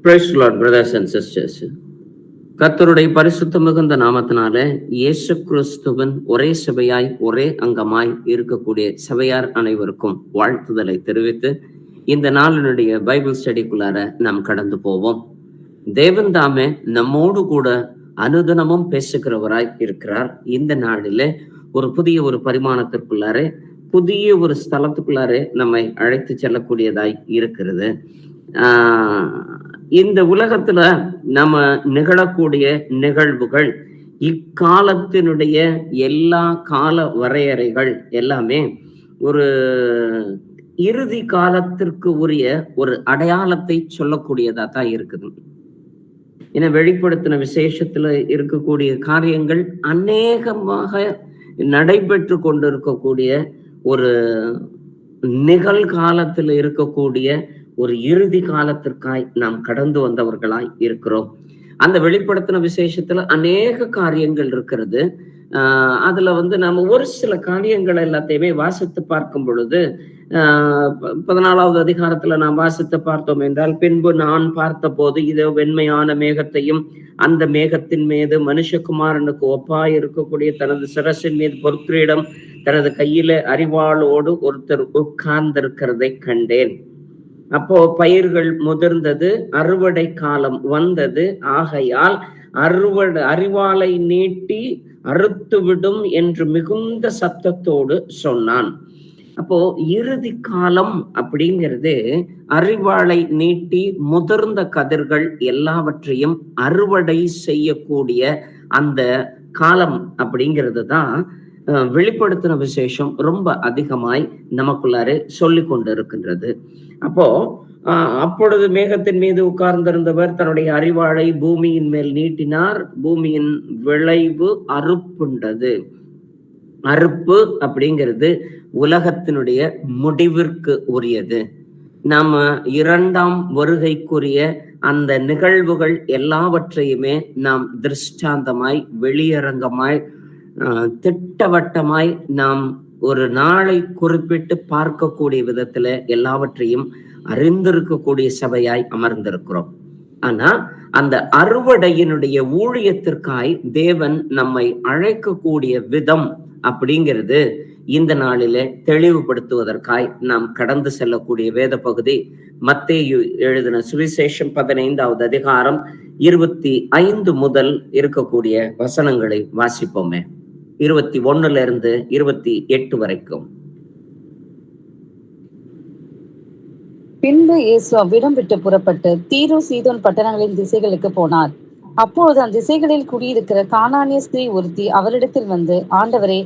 Praise the Lord, brothers and sisters. கர்த்தருடைய பரிசுத்த மிகுந்த நாமத்தினால இயேசு கிறிஸ்துவின் ஒரே சபையாய் ஒரே அங்கமாய் இருக்கக்கூடிய சபையார் அனைவருக்கும் வாழ்த்துதலை தெரிவித்து இந்த நாளினுடைய பைபிள் ஸ்டடிக்குள்ளார நாம் கடந்து போவோம். தேவன் தாமே நம்மோடு கூட அனுதினமும் பேசுகிறவராய் இருக்கிறார். இந்த நாளிலே ஒரு புதிய ஒரு பரிமாணத்திற்குள்ளார புதிய ஒரு ஸ்தலத்துக்குள்ளாரே நம்மை அழைத்து செல்லக்கூடியதாய் இருக்கிறது. இந்த உலகத்துல நம்ம நிகழக்கூடிய நிகழ்வுகள், இக்காலத்தினுடைய எல்லா கால வரையறைகள் எல்லாமே ஒரு இறுதி காலத்திற்கு உரிய ஒரு அடையாளத்தை சொல்லக்கூடியதா தான் இருக்குது. ஏன்னா வெளிப்படுத்தின விசேஷத்துல இருக்கக்கூடிய காரியங்கள் அநேகமாக நடைபெற்று கொண்டிருக்கக்கூடிய ஒரு நிகழ்காலத்தில் இருக்கக்கூடிய ஒரு இறுதி காலத்திற்காய் நாம் கடந்து வந்தவர்களாய் இருக்கிறோம். அந்த வெளிப்படுத்தின விசேஷத்துல அநேக காரியங்கள் இருக்கிறது. அதுல நம்ம ஒரு சில காரியங்கள் எல்லாத்தையுமே வாசித்து பார்க்கும் பொழுது 14வது அதிகாரத்துல நாம் வாசித்து பார்த்தோம் என்றால், பின்பு நான் பார்த்த போது இதோ வெண்மையான மேகத்தையும் அந்த மேகத்தின் மீது மனுஷகுமாரனுக்கு ஒப்பாய் இருக்கக்கூடிய தனது சிரசின் மீது பொற்கிரீடம், தனது கையில அரிவாளோடு ஒருத்தர் உட்கார்ந்திருக்கிறதை கண்டேன். அப்போ பயிர்கள் முதிர்ந்தது, அறுவடை காலம் வந்தது, ஆகையால் அரிவாளை நீட்டி அறுத்துவிடும் என்று மிகுந்த சத்தத்தோடு சொன்னான். அப்போ இறுதி காலம் அப்படிங்கிறது அரிவாளை நீட்டி முதிர்ந்த கதிர்கள் எல்லாவற்றையும் அறுவடை செய்யக்கூடிய அந்த காலம் அப்படிங்கிறது தான் வெளிப்படுத்தின விசேஷம் ரொம்ப அதிகமாய் நமக்குள்ளாரே சொல்லி கொண்டு இருக்கின்றது. அப்பொழுது மேகத்தின் மீது உட்கார்ந்திருந்தவர் தன்னுடைய அரிவாளை பூமியின் மேல் நீட்டினார். பூமியின் விளைவு அறுப்புண்டது. அறுப்பு அப்படிங்கிறது உலகத்தினுடைய முடிவிற்கு உரியது. நாம 2ஆம் வருகைக்குரிய அந்த நிகழ்வுகள் எல்லாவற்றையுமே நாம் திருஷ்டாந்தமாய் வெளியரங்கமாய் திட்டவட்டமாய் நாம் ஒரு நாளை குறிப்பிட்டு பார்க்கக்கூடிய விதத்துல எல்லாவற்றையும் அறிந்திருக்கக்கூடிய சபையாய் அமர்ந்திருக்கிறோம். ஆனா அந்த அறுவடையினுடைய ஊழியத்திற்காய் தேவன் நம்மை அழைக்கக்கூடிய விதம் அப்படிங்கிறது இந்த நாளிலே தெளிவுபடுத்துவதற்காய் நாம் கடந்து செல்லக்கூடிய வேத பகுதி மத்தேயு எழுதின சுவிசேஷம் 15வது அதிகாரம் 25 முதல் இருக்கக்கூடிய வசனங்களை வாசிப்போமே. 21 இருந்து 28 வரைக்கும். பின்பு இயேசு அவ்விடம் விட்டு புறப்பட்டு தீரு சீதோன் பட்டணங்களின் திசைகளுக்கு போனார். அப்பொழுது அந்த திசைகளில் குடியிருக்கிற கானானிய ஸ்திரீ ஒருத்தி அவரிடத்தில் வந்து, ஆண்டவரே,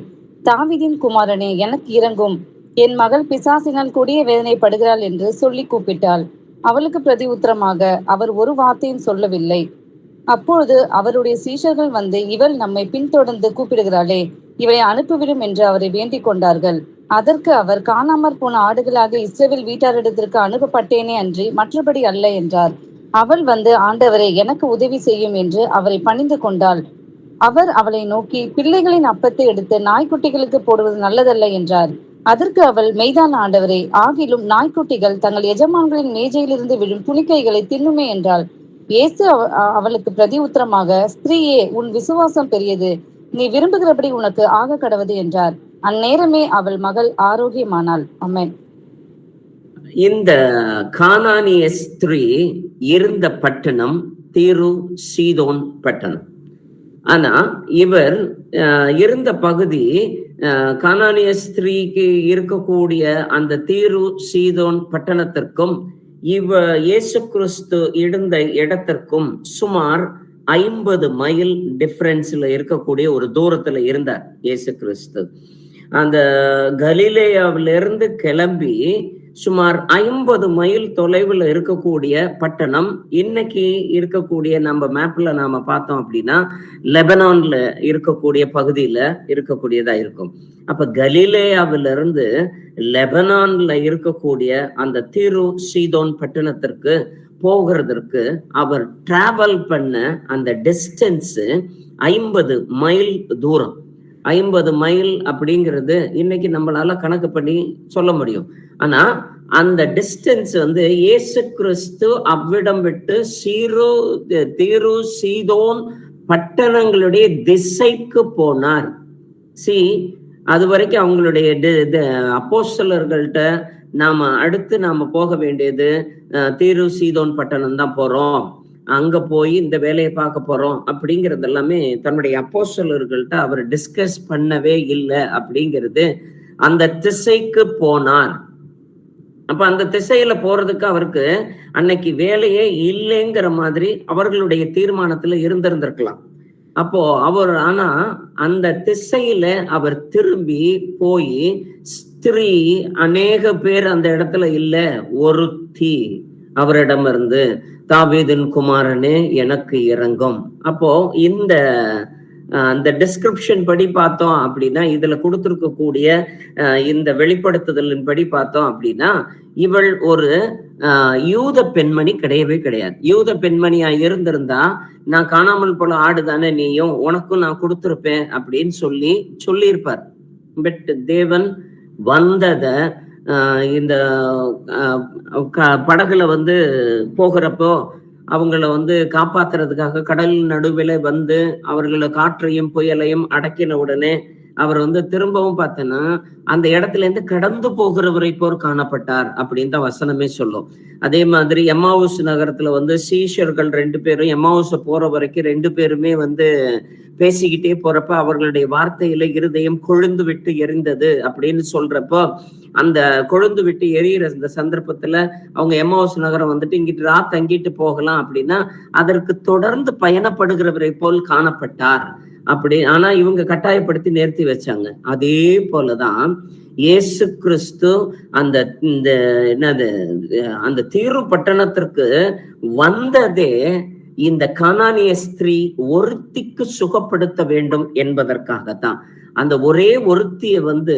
தாவீதின் குமாரனே, எனக்கு இரங்கும், என் மகள் பிசாசினால் கொடிய வேதனைப்படுகிறாள் என்று சொல்லி கூப்பிட்டாள். அவளுக்கு பிரதி உத்தரமாக அவர் ஒரு வார்த்தையும் சொல்லவில்லை. அப்பொழுது அவருடைய சீஷர்கள் வந்து, இவள் நம்மை பின்தொடர்ந்து கூப்பிடுகிறாளே, இவளை அனுப்பிவிடும் என்று அவரை வேண்டிக் கொண்டார்கள். அதற்கு அவர், காணாமற் போன ஆடுகளாக இஸ்ரவேல் வீட்டாரிடத்திற்கு அனுப்பப்பட்டேனே அன்றி மற்றபடி அல்ல என்றார். அவள் வந்து, ஆண்டவரே, எனக்கு உதவி செய்யும் என்று அவரை பணிந்து கொண்டாள். அவர் அவளை நோக்கி, பிள்ளைகளின் அப்பத்தை எடுத்து நாய்க்குட்டிகளுக்கு போடுவது நல்லதல்ல என்றார். அதற்கு அவள், மெய்தான் ஆண்டவரே, ஆகிலும் நாய்க்குட்டிகள் தங்கள் எஜமான்களின் மேஜையிலிருந்து விழும் துணிக்கைகளை தின்னுமே என்றாள். இயேசு அவளுக்கு பிரதி உத்தரமாக, ஸ்திரீயே, உன் விசுவாசம் பெரியது, நீ விரும்புகிறபடி உனக்கு ஆக கடவது என்றார். அந்நேரமே அவள் மகள் ஆரோக்கியமானாள். ஆமென். இந்த கானானிய ஸ்திரீ இருந்த பட்டணம் தீரு சீதோன் பட்டணம். ஆனா இவர் இருந்த பகுதி கானானிய ஸ்திரீக்கு இருக்கக்கூடிய அந்த தீரு சீதோன் பட்டணத்திற்கும் இயேசு கிறிஸ்து இருந்த இடத்திற்கும் சுமார் 50 மைல் டிஃபரன்ஸ்ல இருக்கக்கூடிய ஒரு தூரத்துல இருந்தார் இயேசு கிறிஸ்து. அந்த கலிலேயாவிலிருந்து கிளம்பி சுமார் 50 மைல் தொலைவில் இருக்கக்கூடிய பட்டணம் இன்னைக்கு இருக்கக்கூடிய நம்ம மேப்ல நாம பார்த்தோம் அப்படின்னா லெபனான்ல இருக்கக்கூடிய பகுதியில இருக்கக்கூடியதா இருக்கும். அப்ப கலிலேயாவிலிருந்து லெபனான்ல இருக்கக்கூடிய அந்த தீரு சீதோன் பட்டணத்திற்கு போகிறதற்கு அவர் டிராவல் பண்ண அந்த டிஸ்டன்ஸ் 50 மைல் தூரம். 50 மைல் அப்படிங்கிறது இன்னைக்கு நம்மளால கணக்கு பண்ணி சொல்ல முடியும். ஆனா அந்த டிஸ்டன்ஸ் வந்து இயேசு கிறிஸ்து அவ்விடம் விட்டு தீரு சீதோன் பட்டணங்களுடைய திசைக்கு போனார். அது வரைக்கும் அவங்களுடைய அப்போஸ்தலர்கள்ட்ட அடுத்து நாம போக வேண்டியது தீரு சீதோன் பட்டணம் தான் போறோம், அங்க போய் இந்த வேலையை பார்க்க போறோம் அப்படிங்கிறது எல்லாமே தன்னுடைய அப்போஸ்தலர்கள்ட்ட அவர் டிஸ்கஸ் பண்ணவே இல்லை அப்படிங்கிறது. அந்த திசைக்கு போனார். அப்ப அந்த திசையில போறதுக்கு அவருக்கு அன்னைக்கு வேலையே இல்லைங்கிற மாதிரி அவர்களுடைய தீர்மானத்துல இருந்திருந்திருக்கலாம். அப்போ ஆனா அந்த திசையில அவர் திரும்பி போய் ஸ்திரீ அநேக பேர் அந்த இடத்துல இல்ல, ஒருத்தி அவரிடம் இருந்து, தாவீதின் குமாரனே எனக்கு இரங்கும். அப்போ அந்த டிஸ்கிரிப்ஷன் படி பார்த்தோம் அப்படின்னா, இதுல கொடுத்திருக்கக்கூடிய இந்த வெளிப்படுத்துதலின் படி பார்த்தோம் அப்படின்னா, இவள் ஒரு யூத பெண்மணி கிடையவே கிடையாது. யூத பெண்மணியா இருந்திருந்தா, நான் காணாமல் போல ஆடுதானே நீயும், உனக்கும் நான் கொடுத்திருப்பேன் அப்படின்னு சொல்லியிருப்பார். பட் தேவன் வந்தத இந்த படகுல வந்து போகிறப்போ அவங்கள வந்து காப்பாத்துறதுக்காக கடல் நடுவில் வந்து அவர்களை காற்றையும் புயலையும் அடக்கின உடனே அவர் வந்து திரும்பவும் பார்த்தோன்னா அந்த இடத்துல இருந்து கடந்து போகிறவரை போர் காணப்பட்டார் அப்படின்னு தான் வசனமே சொல்லும். அதே மாதிரி எம்மாவுஸ் நகரத்துல வந்து சீஷர்கள் 2 பேரும் எம்மாவுஸ போற வரைக்கும் 2 பேருமே வந்து பேசிக்கிட்டே போறப்ப அவர்களுடைய வார்த்தையில இருதயம் கொழுந்து விட்டு எரிந்தது அப்படின்னு சொல்றப்போ, அந்த கொழுந்து விட்டு எரியிற இந்த சந்தர்ப்பத்துல அவங்க எம்மாவுஸ் நகரம் வந்துட்டு இங்கிட்டு தங்கிட்டு போகலாம் அப்படின்னா அதற்கு தொடர்ந்து பயணப்படுகிறவரை போல் காணப்பட்டார் அப்படி. ஆனா இவங்க கட்டாயப்படுத்தி நிறுத்தி வச்சாங்க. அதே போலதான் இயேசு கிறிஸ்து அந்த தீரு பட்டணத்திற்கு வந்ததே இந்த கானானிய ஸ்திரீ ஒருத்திக்கு சுகப்படுத்த வேண்டும் என்பதற்காகத்தான். அந்த ஒரே ஒருத்திய வந்து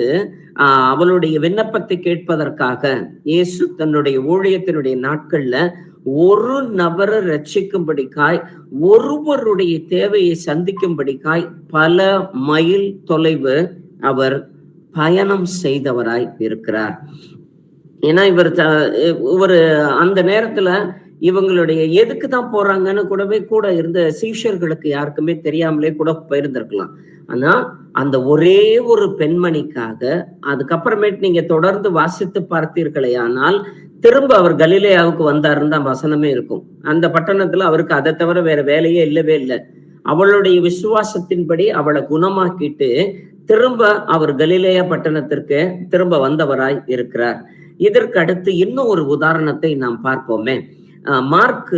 அவளுடைய விண்ணப்பத்தை கேட்பதற்காக இயேசு தன்னுடைய ஊழியத்தினுடைய நாட்கள்ல ஒரு நபரை ரட்சிக்கும்படிக்காய், ஒருவருடைய தேவையை சந்திக்கும்படிக்காய் பல மைல் தொலைவு அவர் பயணம் செய்தவராய் இருக்கிறார். ஏன்னா இவர் அந்த நேரத்துல இவங்களுடைய எதுக்கு தான் போறாங்கன்னு கூட இருந்த சீஷர்களுக்கு யாருக்குமே தெரியாமலே கூட போயிருந்திருக்கலாம். ஆனா அந்த ஒரே ஒரு பெண்மணிக்காக, அதுக்கப்புறமேட்டு நீங்க தொடர்ந்து வாசித்து பார்த்தீர்களே ஆனால் திரும்ப அவர் கலிலேயாவுக்கு வந்தாருன்னு தான் வசனமே இருக்கும். அந்த பட்டணத்துல அவருக்கு அதை தவிர வேற வேலையே இல்லவே இல்லை. அவளுடைய விசுவாசத்தின்படி அவளை குணமாக்கிட்டு திரும்ப அவர் கலிலேயா பட்டணத்திற்கு திரும்ப வந்தவராய் இருக்கிறார். இதற்கு அடுத்து இன்னும் ஒரு உதாரணத்தை நாம் பார்ப்போமே. மார்க்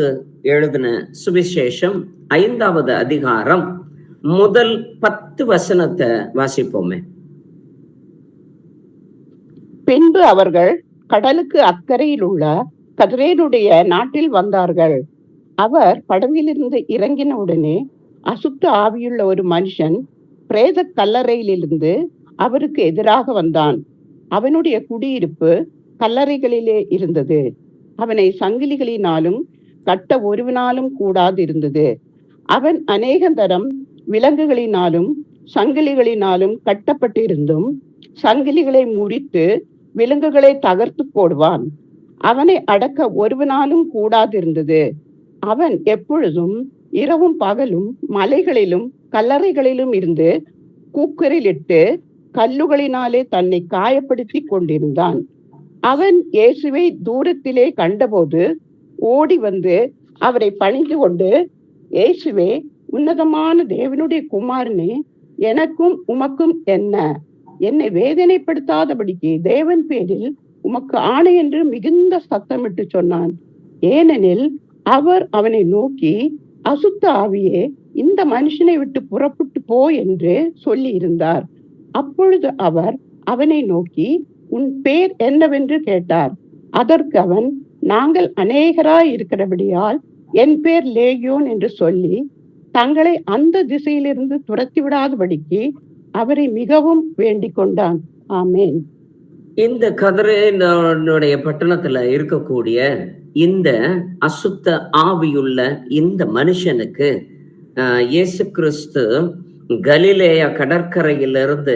எழுதின சுவிசேஷம் 5வது அதிகாரம் முதல் 10 வசனத்தை வாசிப்போமே. பின்பு அவர்கள் கடலுக்கு அக்கறையில் உள்ள கதிரேனுடைய நாட்டில் வந்தார்கள். அவர் படவிலிருந்து இறங்கின உடனே அசுத்த ஆவியுள்ள ஒரு மனுஷன் பிரேத கல்லறையிலிருந்து அவருக்கு எதிராக வந்தான். அவனுடைய குடியிருப்பு கல்லறைகளிலே இருந்தது. அவனை சங்கிலிகளினாலும் கட்ட ஒருவனாலும் கூடாது இருந்தது. அவன் அநேகந்தரம் விலங்குகளினாலும் சங்கிலிகளினாலும் கட்டப்பட்டிருந்தும் சங்கிலிகளை முறித்து விலங்குகளை தகர்த்து போடுவான். அவனை அடக்க ஒருவனாலும் கூடாதிருந்தது. அவன் எப்பொழுதும் இரவும் பகலும் மலைகளிலும் கல்லறைகளிலும் இருந்து கூக்குரலிட்டு கல்லுகளினாலே தன்னை காயப்படுத்தி கொண்டிருந்தான். அவன் இயேசுவை தூரத்திலே கண்டபோது ஓடி வந்து அவரை பணிந்து கொண்டு, இயேசுவே, உன்னதமான தேவனுடைய குமாரனே, எனக்கும் உமக்கும் என்ன? என்னை வேதனைப்படுத்தாதபடிக்கு தேவன் பேரில் உமக்கு ஆணை என்று மிகுந்த சத்தமிட்டு சொன்னான். ஏனெனில் அவர் அவனை நோக்கி, அசுத்த ஆவியே, இந்த மனுஷனை விட்டு புறப்பட்டு போ என்று சொல்லி இருந்தார். அப்பொழுது அவர் அவனை நோக்கி, உன் பேர் என்னவென்று கேட்டார். அதற்கு அவன், நாங்கள் அநேகராய் இருக்கிறபடியால் என் பேர் லேகியோன் என்று சொல்லி தங்களை அந்த திசையிலிருந்து துரத்தி விடாதபடிக்கு அவரை மிகவும் வேண்டிக் கொண்டான். ஆமேன். இந்த கதிரேனுடைய பட்டணத்துல இருக்கக்கூடிய இந்த அசுத்த ஆவியுள்ள இந்த மனுஷனுக்கு இயேசு கிறிஸ்து கலிலேயா கடற்கரையிலிருந்து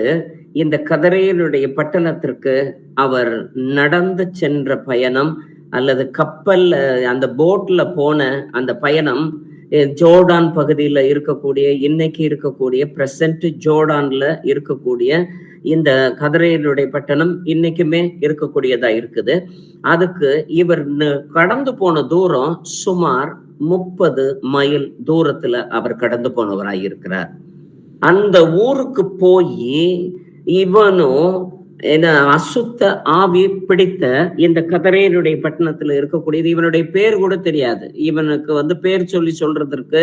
இந்த கதரேனுடைய பட்டணத்திற்கு அவர் நடந்து சென்ற பயணம் அல்லது கப்பல்ல அந்த போட்ல போன அந்த பயணம் ஜோர்டான் பகுதியில இருக்கக்கூடிய, இன்னைக்கு இருக்கக்கூடிய பிரசன்ட் ஜோர்டான்ல இருக்கக்கூடிய இந்த கதரேனுடைய பட்டணம் இன்னைக்குமே இருக்கக்கூடியதா இருக்குது. அதுக்கு இவர் கடந்து போன தூரம் சுமார் 30 மைல் தூரத்துல அவர் கடந்து போனவராய் இருக்கிறார். அந்த ஊருக்கு போய் இவனும் அசுத்த ஆவி பிடித்த இந்த கதரேனுடைய பட்டணத்துல இருக்கக்கூடியது, இவனுடைய பேர் கூட தெரியாது. இவனுக்கு பேர் சொல்லி சொல்றதற்கு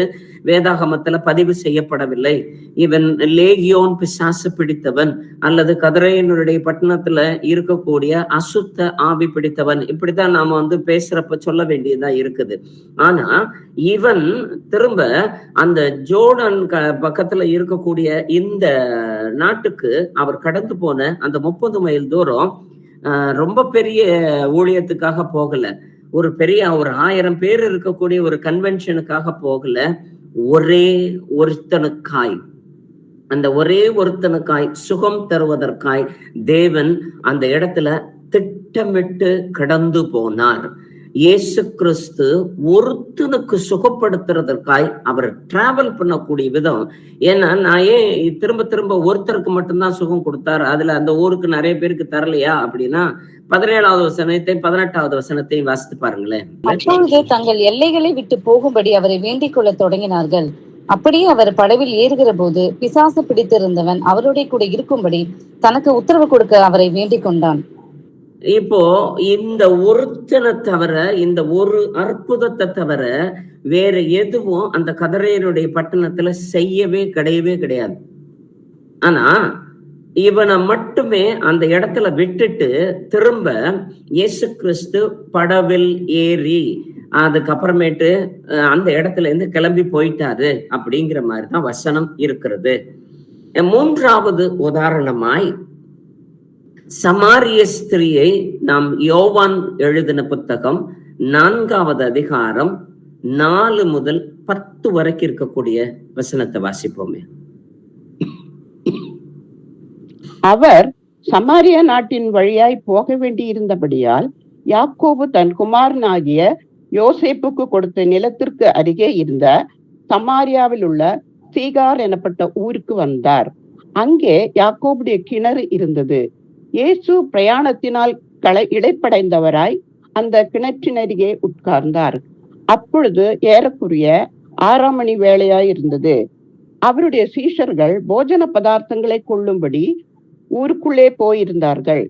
வேதாகமத்துல பதிவு செய்யப்படவில்லை. இவன் லேகியோன் பிசாசு பிடித்தவன் அல்லது கதரேனுடைய பட்டணத்துல இருக்கக்கூடிய அசுத்த ஆவி பிடித்தவன், இப்படித்தான் நாம பேசுறப்ப சொல்ல வேண்டியதா இருக்குது. ஆனா இவன் திரும்ப அந்த ஜோர்டான் பக்கத்துல இருக்கக்கூடிய இந்த நாட்டுக்கு அவர் கடந்து போன அந்த 30 மைல் தூரம் ரொம்ப பெரிய ஊழியத்துக்காக போகல, ஒரு 1000 பேர் இருக்கக்கூடிய ஒரு கன்வென்ஷனுக்காக போகல. ஒரே ஒருத்தனுக்காய், அந்த ஒரே ஒருத்தனுக்காய் சுகம் தருவதற்காய் தேவன் அந்த இடத்துல திட்டமிட்டு கடந்து போனார். இயேசு கிறிஸ்து ஒருத்தனுக்கு சுகப்படுத்துறதற்காய் அவர் டிராவல் பண்ணக்கூடிய விதம். ஏன்னா நான் ஏன் திரும்ப திரும்ப ஒருத்தருக்கு மட்டும்தான் சுகம் கொடுத்தாரு, அதுல அந்த ஊருக்கு நிறைய பேருக்கு தரலையா அப்படின்னா 17வது வசனத்தையும் 18வது வசனத்தையும் வாசித்து பாருங்களேன். அப்பொழுது தங்கள் எல்லைகளை விட்டு போகும்படி அவரை வேண்டிக் கொள்ள தொடங்கினார்கள். அப்படியே அவர் படவில் ஏறுகிற போது பிசாசு பிடித்திருந்தவன் அவருடைய கூட இருக்கும்படி தனக்கு உத்தரவு கொடுக்க அவரை வேண்டிக் கொண்டான். இப்போ இந்த ஒருத்தனை தவிர, இந்த ஒரு அற்புதத்தை தவிர வேற எதுவும் அந்த கதரேனுடைய பட்டணத்துல செய்யவே கிடையாது. ஆனா இவனை மட்டுமே அந்த இடத்துல விட்டுட்டு திரும்ப இயேசு கிறிஸ்து படவில் ஏறி அதுக்கப்புறமேட்டு அந்த இடத்துல இருந்து கிளம்பி போயிட்டாரு அப்படிங்கிற மாதிரிதான் வசனம் இருக்கிறது. 3வது உதாரணமாய் சமாரிய ஸ்திரியை நாம் யோவான் எழுதின புத்தகம் 4வது அதிகாரம் 4 முதல் 10 வரைக்கும் இருக்கக்கூடிய வசனத்தை வாசிப்போமே. அவர் சமாரியா நாட்டின் வழியாய் போக வேண்டி இருந்தபடியால் யாக்கோபு தன் குமாரனாகிய யோசேப்புக்கு கொடுத்த நிலத்திற்கு அருகே இருந்த சமாரியாவில் உள்ள சீகார் எனப்பட்ட ஊருக்கு வந்தார். அங்கே யாக்கோபுடைய கிணறு இருந்தது. இயேசு பிரயாணத்தினால் இடைப்படைந்தவராய் அந்த கிணற்றினருகே உட்கார்ந்தார். அப்பொழுது ஏறக்குறைய 6ஆம் மணி வேளையாய் இருந்தது. அவருடைய சீஷர்கள் போஜன பதார்த்தங்களை கொள்ளும்படி ஊருக்குள்ளே போயிருந்தார்கள்.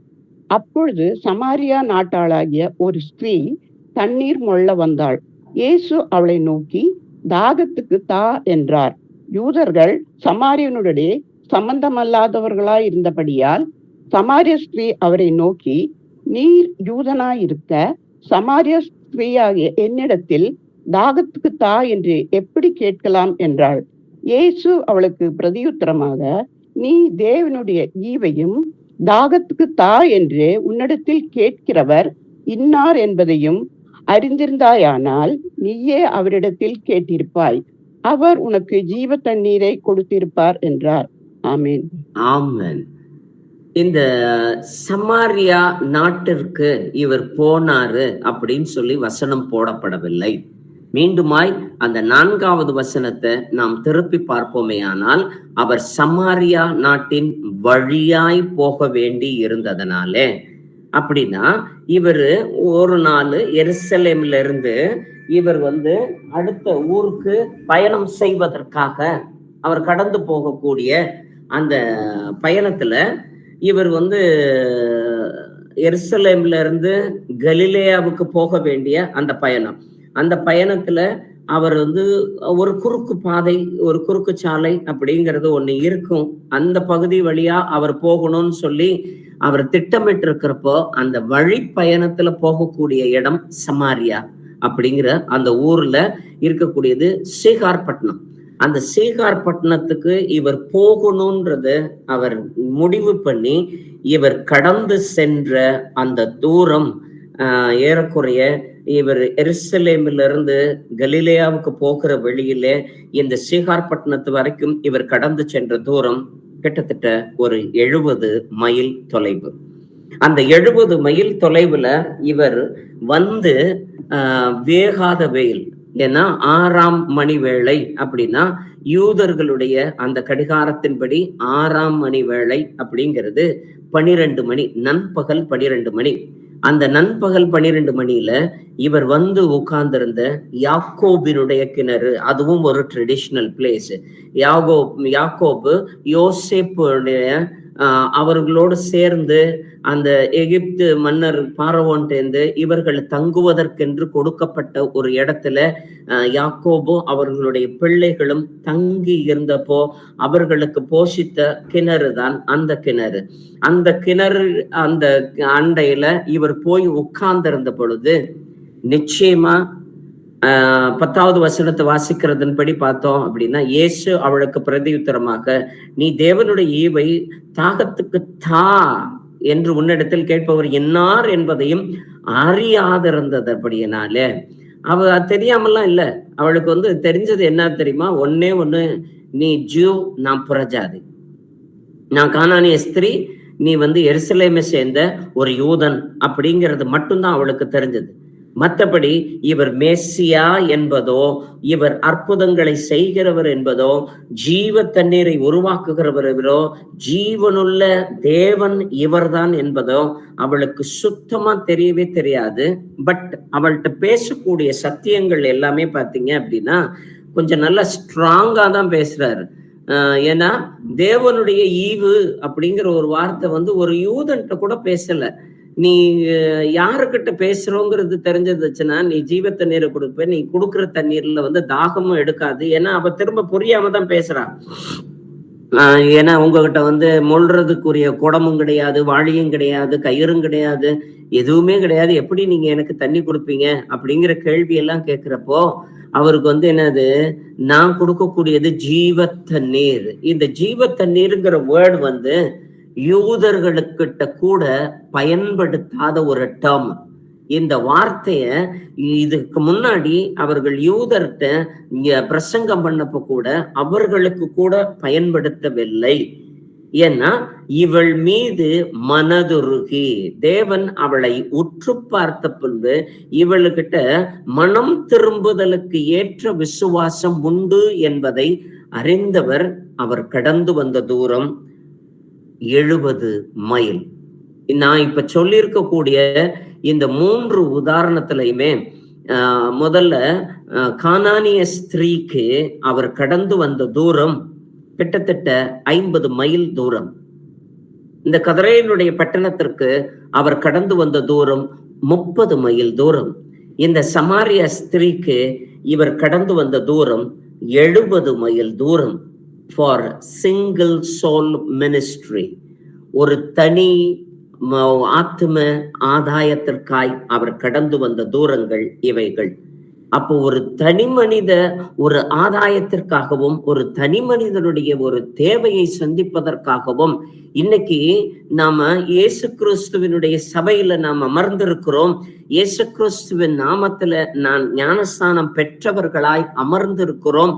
அப்பொழுது சமாரியா நாட்டாளாகிய ஒரு ஸ்திரீ தண்ணீர் மொள்ள வந்தாள். இயேசு அவளை நோக்கி தாகத்துக்கு தா என்றார். யூதர்கள் சமாரியனுடைய சம்பந்தமல்லாதவர்களாய் இருந்தபடியால் சமாரிய ஸ்திரீ அவரை நோக்கி, நீர் யூதனாயிருக்க சமாரிய ஸ்திரீயாகிய என்னிடத்தில் தாகத்துக்கு தா என்று எப்படி கேட்கலாம் என்றாள். இயேசு அவளுக்கு பிரதியுத்தரமாக, நீ தேவனுடைய ஈவையும் தாகத்துக்கு தா என்று உன்னிடத்தில் கேட்கிறவர் இன்னார் என்பதையும் அறிந்திருந்தாயானால் நீயே அவரிடத்தில் கேட்டிருப்பாய், அவர் உனக்கு ஜீவ தண்ணீரை கொடுத்திருப்பார் என்றார். ஆமேன். ஆமேன். இந்த சமாரியா நாட்டிற்கு இவர் போனாரு அப்படின்னு சொல்லி வசனம் போடப்படவில்லை. மீண்டுமாய் அந்த 4வது வசனத்தை நாம் திருப்பி பார்ப்போமே ஆனால், அவர் சமாரியா நாட்டின் வழியாய் போக வேண்டி இருந்ததனாலே, அப்படின்னா இவர் ஒரு நாள் எருசலேம்ல இருந்து இவர் அடுத்த ஊருக்கு பயணம் செய்வதற்காக அவர் கடந்து போகக்கூடிய அந்த பயணத்துல இவர் எருசலேம்ல இருந்து கலிலேயாவுக்கு போக வேண்டிய அந்த பயணம். அந்த பயணத்துல அவர் ஒரு குறுக்கு பாதை, ஒரு குறுக்கு சாலை அப்படிங்கிறது ஒண்ணு இருக்கும். அந்த பகுதி வழியா அவர் போகணும்னு சொல்லி அவர் திட்டமிட்டு இருக்கிறப்போ அந்த வழி பயணத்துல போகக்கூடிய இடம் சமாரியா அப்படிங்கிற அந்த ஊர்ல இருக்கக்கூடியது சீகார் பட்டணம். அந்த சீகார் பட்டணத்துக்கு இவர் போகணும்ன்றத அவர் முடிவு பண்ணி இவர் கடந்து சென்ற அந்த தூரம் ஏறக்குறைய இவர் எருசலேமிலிருந்து கலிலேயாவுக்கு போகிற வழியிலே இந்த சீகார் பட்டணத்து வரைக்கும் இவர் கடந்து சென்ற தூரம் கிட்டத்தட்ட ஒரு 70 மைல் தொலைவு. அந்த 70 மைல் தொலைவுல இவர் வந்து வேகாத வெயில், ஏன்னா 6ஆம் மணி வேளை அப்படின்னா யூதர்களுடைய அந்த கடிகாரத்தின்படி 6ஆம் மணி வேளை அப்படிங்கிறது 12 மணி, நண்பகல் 12 மணி. அந்த நண்பகல் 12 மணியில இவர் வந்து உட்கார்ந்திருந்த யாக்கோபினுடைய கிணறு, அதுவும் ஒரு ட்ரெடிஷனல் பிளேஸ். யாக்கோபு யோசேப்புடைய அவர்களோடு சேர்ந்து அந்த எகிப்து மன்னர் பார்வோன்டேந்து இவர்கள் தங்குவதற்கென்று கொடுக்கப்பட்ட ஒரு இடத்துல யாக்கோபு அவர்களுடைய பிள்ளைகளும் தங்கி இருந்தப்போ அவர்களுக்கு போஷித்த கிணறு தான் அந்த கிணறு. அந்த கிணறு அந்த அண்டையில இவர் போய் உட்கார்ந்திருந்த பொழுது நிச்சயமா 10வது வசனத்தை வாசிக்கிறதன்படி பார்த்தோம் அப்படின்னா, இயேசு அவளுக்கு பிரதியுத்தரமாக, நீ தேவனுடைய ஈவை தாகத்துக்கு தா என்று உன்னிடத்தில் கேட்பவர் என்னார் என்பதையும் அறியாதிருந்தபடியினால, அவ தெரியாமலாம் இல்ல, அவளுக்கு வந்து தெரிஞ்சது என்ன தெரியுமா? ஒன்னே ஒண்ணு, நீ ஜூ, நான் புறஜாதி, நான் கானானிய ஸ்திரீ, நீ வந்து எருசலேமை சேர்ந்த ஒரு யூதன் அப்படிங்கிறது மட்டும்தான் அவளுக்கு தெரிஞ்சது. மற்றபடி இவர் மேசியா என்பதோ, இவர் அற்புதங்களை செய்கிறவர் என்பதோ, ஜீவ தண்ணீரை உருவாக்குகிறவரோ, ஜீவனுள்ள தேவன் இவர்தான் என்பதோ அவளுக்கு சுத்தமா தெரியவே தெரியாது. பட் அவள்கிட்ட பேசக்கூடிய சத்தியங்கள் எல்லாமே பாத்தீங்க அப்படின்னா கொஞ்சம் நல்லா ஸ்ட்ராங்கா தான் பேசுறாரு. ஏன்னா தேவனுடைய ஈவு அப்படிங்கிற ஒரு வார்த்தை வந்து ஒரு யூதன்கிட்ட கூட பேசல. நீ யாருக்கிட்ட பேசுறோங்கிறது தெரிஞ்சதுச்சுன்னா நீ ஜீவ தண்ணீரை கொடுப்ப, நீ கொடுக்குற தண்ணீர்ல வந்து தாகமும் எடுக்காது. ஏன்னா அவ திரும்ப புரியாம தான் பேசுறான். ஏன்னா உங்ககிட்ட வந்து மொழ்றதுக்குரிய குடமும் கிடையாது, வாளியும் கிடையாது, கயிறும் கிடையாது, எதுவுமே கிடையாது, எப்படி நீங்க எனக்கு தண்ணி கொடுப்பீங்க அப்படிங்கிற கேள்வி எல்லாம் கேட்கிறப்போ அவருக்கு வந்து என்னது, நான் கொடுக்கக்கூடியது ஜீவ தண்ணீர். இந்த ஜீவ தண்ணீருங்கிற வேர்டு வந்து யூதர்களுக்கிட்ட கூட பயன்படுத்தாத ஒரு டேர்ம். இந்த வார்த்தைய இதுக்கு முன்னாடி அவர்கள் யூதர்கிட்ட பிரசங்கம் பண்ணப்ப கூட அவர்களுக்கு கூட பயன்படுத்தவில்லை. ஏன்னா இவள் மீது மனதுருகி தேவன் அவளை உற்று பார்த்த பின்பு இவளுக்கிட்ட மனம் திரும்புதலுக்கு ஏற்ற விசுவாசம் உண்டு என்பதை அறிந்தவர். அவர் கடந்து வந்த தூரம் 70 மைல். நான் இப்ப சொல்லியிருக்கக்கூடிய இந்த 3 உதாரணத்திலையுமே முதல்ல கானானிய ஸ்திரீக்கு அவர் கடந்து வந்த தூரம் கிட்டத்தட்ட 50 மைல் தூரம். இந்த கதரேனுடைய பட்டணத்திற்கு அவர் கடந்து வந்த தூரம் 30 மைல் தூரம். இந்த சமாரிய ஸ்திரீக்கு இவர் கடந்து வந்த தூரம் 70 மைல் தூரம். ஃபார் சிங்கிள் சோல் மினிஸ்ட்ரி, ஒரு தனி ஆத்ம ஆதாயத்திற்காய் அவர் கடந்து வந்த தூரங்கள் இவைகள். அப்போ ஒரு தனி மனித ஒரு ஆதாயத்திற்காகவும் ஒரு தனி மனிதனுடைய ஒரு தேவையை சந்திப்பதற்காகவும் இன்னைக்கு நாம இயேசு கிறிஸ்துவினுடைய சபையில நாம் அமர்ந்திருக்கிறோம். இயேசு கிறிஸ்துவின் நாமத்துல நான் ஞானஸ்தானம் பெற்றவர்களாய் அமர்ந்திருக்கிறோம்.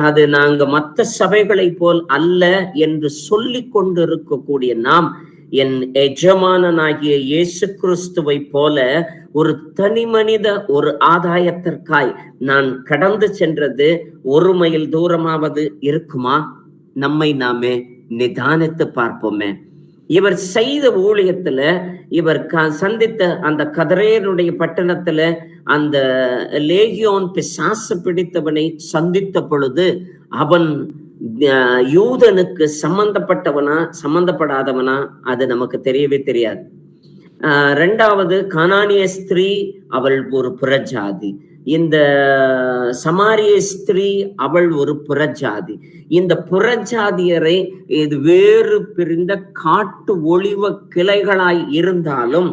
அது நாங்க மற்ற சபைகளை போல் அல்ல என்று சொல்லி கொண்டிருக்கக்கூடிய நாம் என் எஜமானனாகிய இயேசு கிறிஸ்துவை போல ஒரு தனி மனித ஒரு ஆதாயத்திற்காய் நான் கடந்து சென்றது 1 மைல் தூரமாவது இருக்குமா? நம்மை நாமே நிதானித்து பார்ப்போமே. இவர் செய்த ஊழியத்துல இவர் சந்தித்த அந்த கதரேனுடைய பட்டணத்துல அந்த லேகியோன் பிசாசு பிடித்தவனை சந்தித்த பொழுது அவன் யூதனுக்கு சம்பந்தப்பட்டவனா சம்பந்தப்படாதவனா அது நமக்கு தெரியவே தெரியாது. 2வது கானானிய ஸ்திரீ, அவள் ஒரு புறஜாதி. இந்த சமாரிய ஸ்திரீ அவள் ஒரு புறஜாதி. இந்த புறஜாதியரை இது வேறு பிரிந்த காட்டு ஒளிவ கிளைகளாய் இருந்தாலும்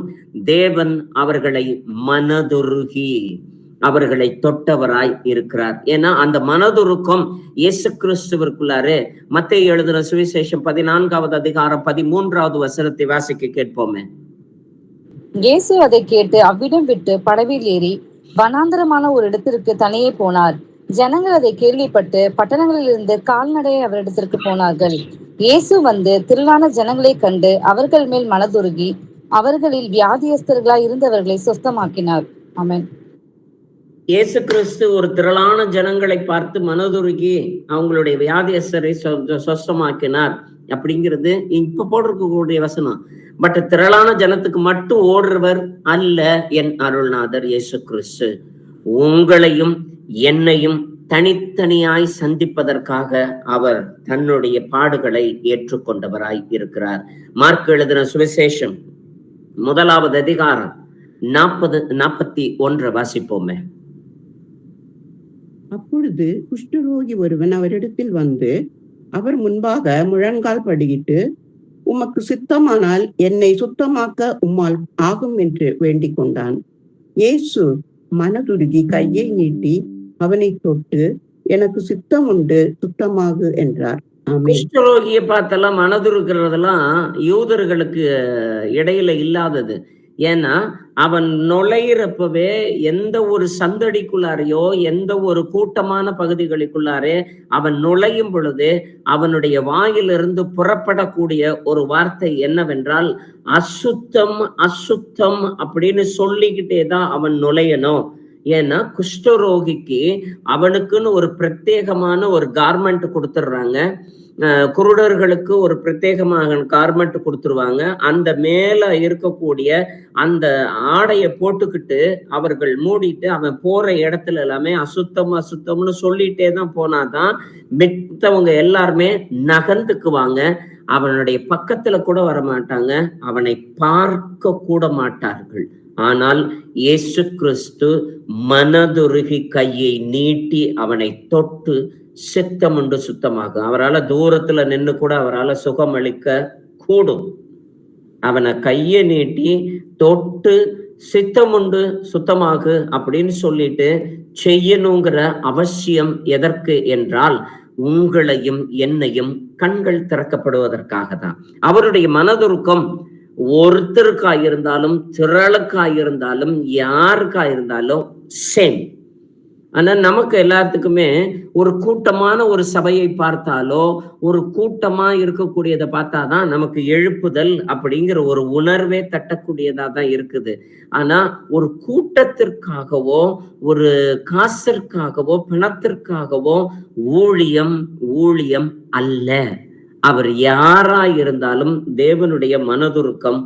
தேவன் அவர்களை மனதுருகி அவர்களை தொட்டவராய் இருக்கிறார். ஏன்னா அந்த மனதுருக்கம் இயேசு கிறிஸ்துவிற்குள்ளாரே. மத்தேயு எழுதின சுவிசேஷம் 14வது அதிகாரம் 13வது வசனத்தை வாசிக்க கேட்போமே. இயேசு அதை கேட்டு அவ்விடம் விட்டு படவில் ஏறி வனாந்தரமான ஒரு இடத்திற்கு தனியே போனார். ஜனங்கள் அதை கேள்விப்பட்டு பட்டணங்களில் இருந்து கால்நடையை அவரிடத்திற்கு போனார்கள். இயேசு வந்து திரளான ஜனங்களை கண்டு அவர்கள் மேல் மனதுருகி அவர்களில் வியாதியஸ்தர்களாய் இருந்தவர்களை சொஸ்தமாக்கினார். ஆமென். இயேசு கிறிஸ்து ஒரு திரளான ஜனங்களை பார்த்து மனதுருகி அவங்களுடைய வியாதியஸ்தரை சொஸ்தமாக்கினார் அப்படிங்கிறது இப்ப போட்டிருக்கக்கூடிய வசனம். பட் திரளான ஜனத்துக்கு மட்டும் ஓடுறவர் அல்ல என் அருள்நாதர் இயேசு கிறிஸ்து. உங்களையும் என்னையும் தனித்தனியாய் சந்திப்பதற்காக அவர் தன்னுடைய பாடுகளை ஏற்றுக்கொண்டவராய் இருக்கிறார். மார்க் எழுதின சுவிசேஷம் 1 அதிகாரம் 40-41 வாசிப்போமே. அப்பொழுது குஷ்டரோகி ஒருவன் அவரிடத்தில் வந்து அவர் முன்பாக முழங்கால் படியிட்டு, உமக்கு சித்தமானால் என்னை சுத்தமாக்க உம்மால் ஆகும் என்று வேண்டிக் கொண்டான். இயேசு மனதுருகி கையை நீட்டி அவனை தொட்டு, எனக்கு சித்தம் உண்டு, சுத்தமாகு என்றார். குஷ்டரோகியை பார்த்தெல்லாம் மனதுருக்கிறதெல்லாம் யூதர்களுக்கு இடையில இல்லாதது. ஏன்னா அவன் நுழையிறப்பவே எந்த ஒரு சந்தடிக்குள்ளாரையோ எந்த ஒரு கூட்டமான பகுதிகளுக்குள்ளாரே அவன் நுழையும் பொழுது அவனுடைய வாயிலிருந்து புறப்படக்கூடிய ஒரு வார்த்தை என்னவென்றால், அசுத்தம் அசுத்தம் அப்படின்னு சொல்லிக்கிட்டே தான் அவன் நுழையணும். ஏன்னா குஷ்டரோகிக்கு அவனுக்குன்னு ஒரு பிரத்யேகமான ஒரு கார்மெண்ட் கொடுத்துடுறாங்க. குருடர்களுக்கு ஒரு பிரத்யேகமாக கார்மெண்ட் கொடுத்துருவாங்க. அந்த மேல இருக்கக்கூடிய அந்த ஆடையை போட்டுக்கிட்டு அவர்கள் மூடிட்டு அவன் போற இடத்துல எல்லாமே அசுத்தம் அசுத்தம்னு சொல்லிட்டே தான் போனாதான் மித்தவங்க எல்லாருமே நகர்ந்துக்குவாங்க. அவனுடைய பக்கத்துல கூட வரமாட்டாங்க, அவனை பார்க்க கூட மாட்டார்கள். ஆனால் இயேசு கிறிஸ்து மனதுருகி கையை நீட்டி அவனை தொட்டு சித்தமுண்டு சுத்தமாகும். அவரால் தூரத்துல நின்று கூட அவரால் சுகம் அளிக்க கூடும். அவனை கையை நீட்டி தொட்டு சித்தமுண்டு சுத்தமாகு அப்படின்னு சொல்லிட்டு செய்யணுங்கிற அவசியம் எதற்கு என்றால், உங்களையும் என்னையும் கண்கள் திறக்கப்படுவதற்காக தான். அவருடைய மனதுருக்கம் ஒருத்தருக்காயிருந்தாலும் திரளுக்காயிருந்தாலும் யாருக்காயிருந்தாலும் சேம். ஆனா நமக்கு எல்லாத்துக்குமே ஒரு கூட்டமான ஒரு சபையை பார்த்தாலோ ஒரு கூட்டமா இருக்கக்கூடியதை பார்த்தாதான் நமக்கு எழுப்புதல் அப்படிங்கிற ஒரு உணர்வே தட்டக்கூடியதா தான் இருக்குது. ஆனா ஒரு கூட்டத்திற்காகவோ ஒரு காசிற்காகவோ பணத்திற்காகவோ ஊழியம் அல்ல. அவர் யாராயிருந்தாலும் தேவனுடைய மனதுருக்கம்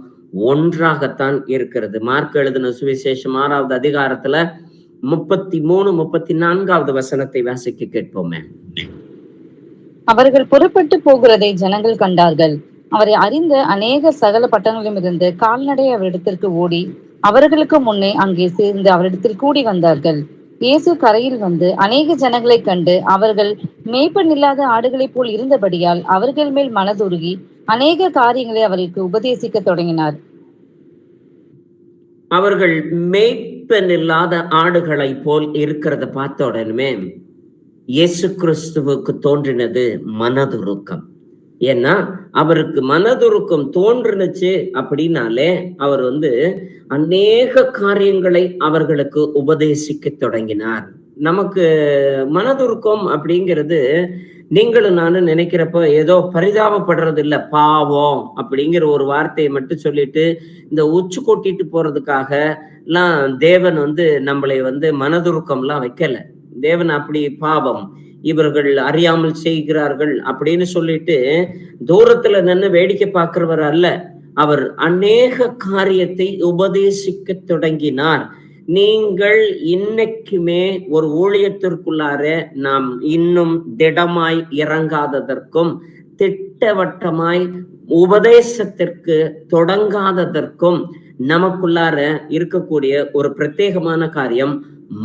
ஒன்றாகத்தான் இருக்கிறது. மார்க் எழுதின சுவிசேஷம் 6 அதிகாரத்துல 33-34 வசனத்தை வாசிக்க கேட்போமே. அவர்கள் புறப்பட்டு போகிறதை ஜனங்கள் கண்டார்கள். அவரை அறிந்த அநேக சகல பட்டணங்களிலும் இருந்து கால்நடை அவரிடத்திற்கு ஓடி அவர்களுக்கு முன்னே அங்கே சேர்ந்து அவரிடத்தில் கூடி வந்தார்கள். இயேசு கரையில் வந்து அநேக ஜனங்களை கண்டு அவர்கள் மேய்ப்பன் இல்லாத ஆடுகளைப் போல் இருந்தபடியால் அவர்கள் மேல் மனதுருகி அநேக காரியங்களை அவர்களுக்கு உபதேசிக்க தொடங்கினார். அவர்கள் மேய்ப்பன் இல்லாத ஆடுகளை போல் இருக்கிறத பார்த்த உடனே இயேசு கிறிஸ்துவுக்கு தோன்றினது மனதுருக்கம். ஏன்னா அவருக்கு மனதுருக்கம் தோன்றுனுச்சு அப்படின்னாலே அவர் அநேக காரியங்களை அவர்களுக்கு உபதேசிக்க தொடங்கினார். நமக்கு மனதுருக்கம் அப்படிங்கிறது நீங்களும் நானும் நினைக்கிறப்ப ஏதோ பரிதாபப்படுறது இல்ல, பாவம் அப்படிங்கிற ஒரு வார்த்தையை மட்டும் சொல்லிட்டு இந்த உச்சு கொட்டிட்டு போறதுக்காக எல்லாம் தேவன் நம்மளை மனதுருக்கம்லாம் வைக்கல. தேவன் அப்படி பாவம் இவர்கள் அறியாமல் செய்கிறார்கள் அப்படின்னு சொல்லிட்டு தூரத்துல நின்று வேடிக்கை பார்க்கிறவர் அல்ல. அவர் அநேக காரியத்தை உபதேசிக்க தொடங்கினார். நீங்கள் இன்னைக்குமே ஒரு ஊழியத்திற்குள்ளார நாம் இன்னும் திடமாய் இறங்காததற்கும் திட்டவட்டமாய் உபதேசத்திற்கு தொடங்காததற்கும் நமக்குள்ளார இருக்கக்கூடிய ஒரு பிரத்யேகமான காரியம்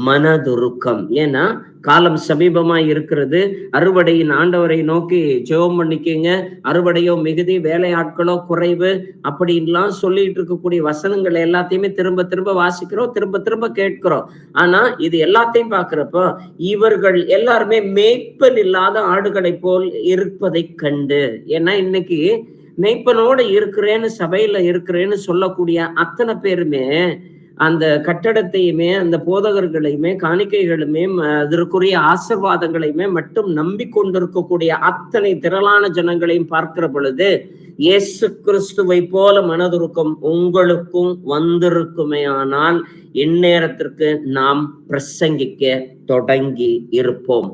மனதுருக்கம். ஏன்னா காலம் சமீபமாய் இருக்கிறது. அறுவடையின் ஆண்டவரை நோக்கி ஜெபம் பண்ணிக்கங்க, அறுவடையோ மிகுதி வேலையாட்களோ குறைவு அப்படின்லாம் சொல்லிட்டு இருக்கக்கூடிய வசனங்கள் எல்லாத்தையுமே திரும்ப திரும்ப வாசிக்கிறோம், திரும்ப திரும்ப கேட்கிறோம். ஆனா இது எல்லாத்தையும் பாக்குறப்போ இவர்கள் எல்லாருமே மேய்ப்பல் இல்லாத ஆடுகளை போல் இருப்பதை கண்டு, ஏன்னா இன்னைக்கு மெய்ப்பனோட இருக்கிறேன்னு சபையில இருக்கிறேன்னு சொல்லக்கூடிய அத்தனை பேருமே அந்த கட்டடத்தையுமே அந்த போதகர்களையுமே காணிக்கைகளுமே அதற்குரிய ஆசீர்வாதங்களையுமே மட்டும் நம்பிக்கொண்டிருக்கக்கூடிய அத்தனை திரளான ஜனங்களையும் பார்க்கிற பொழுது இயேசு கிறிஸ்துவை போல மனதுருக்கம் உங்களுக்கும் வந்திருக்குமே ஆனால் இந்நேரத்திற்கு நாம் பிரசங்கிக்க தொடங்கி இருப்போம்.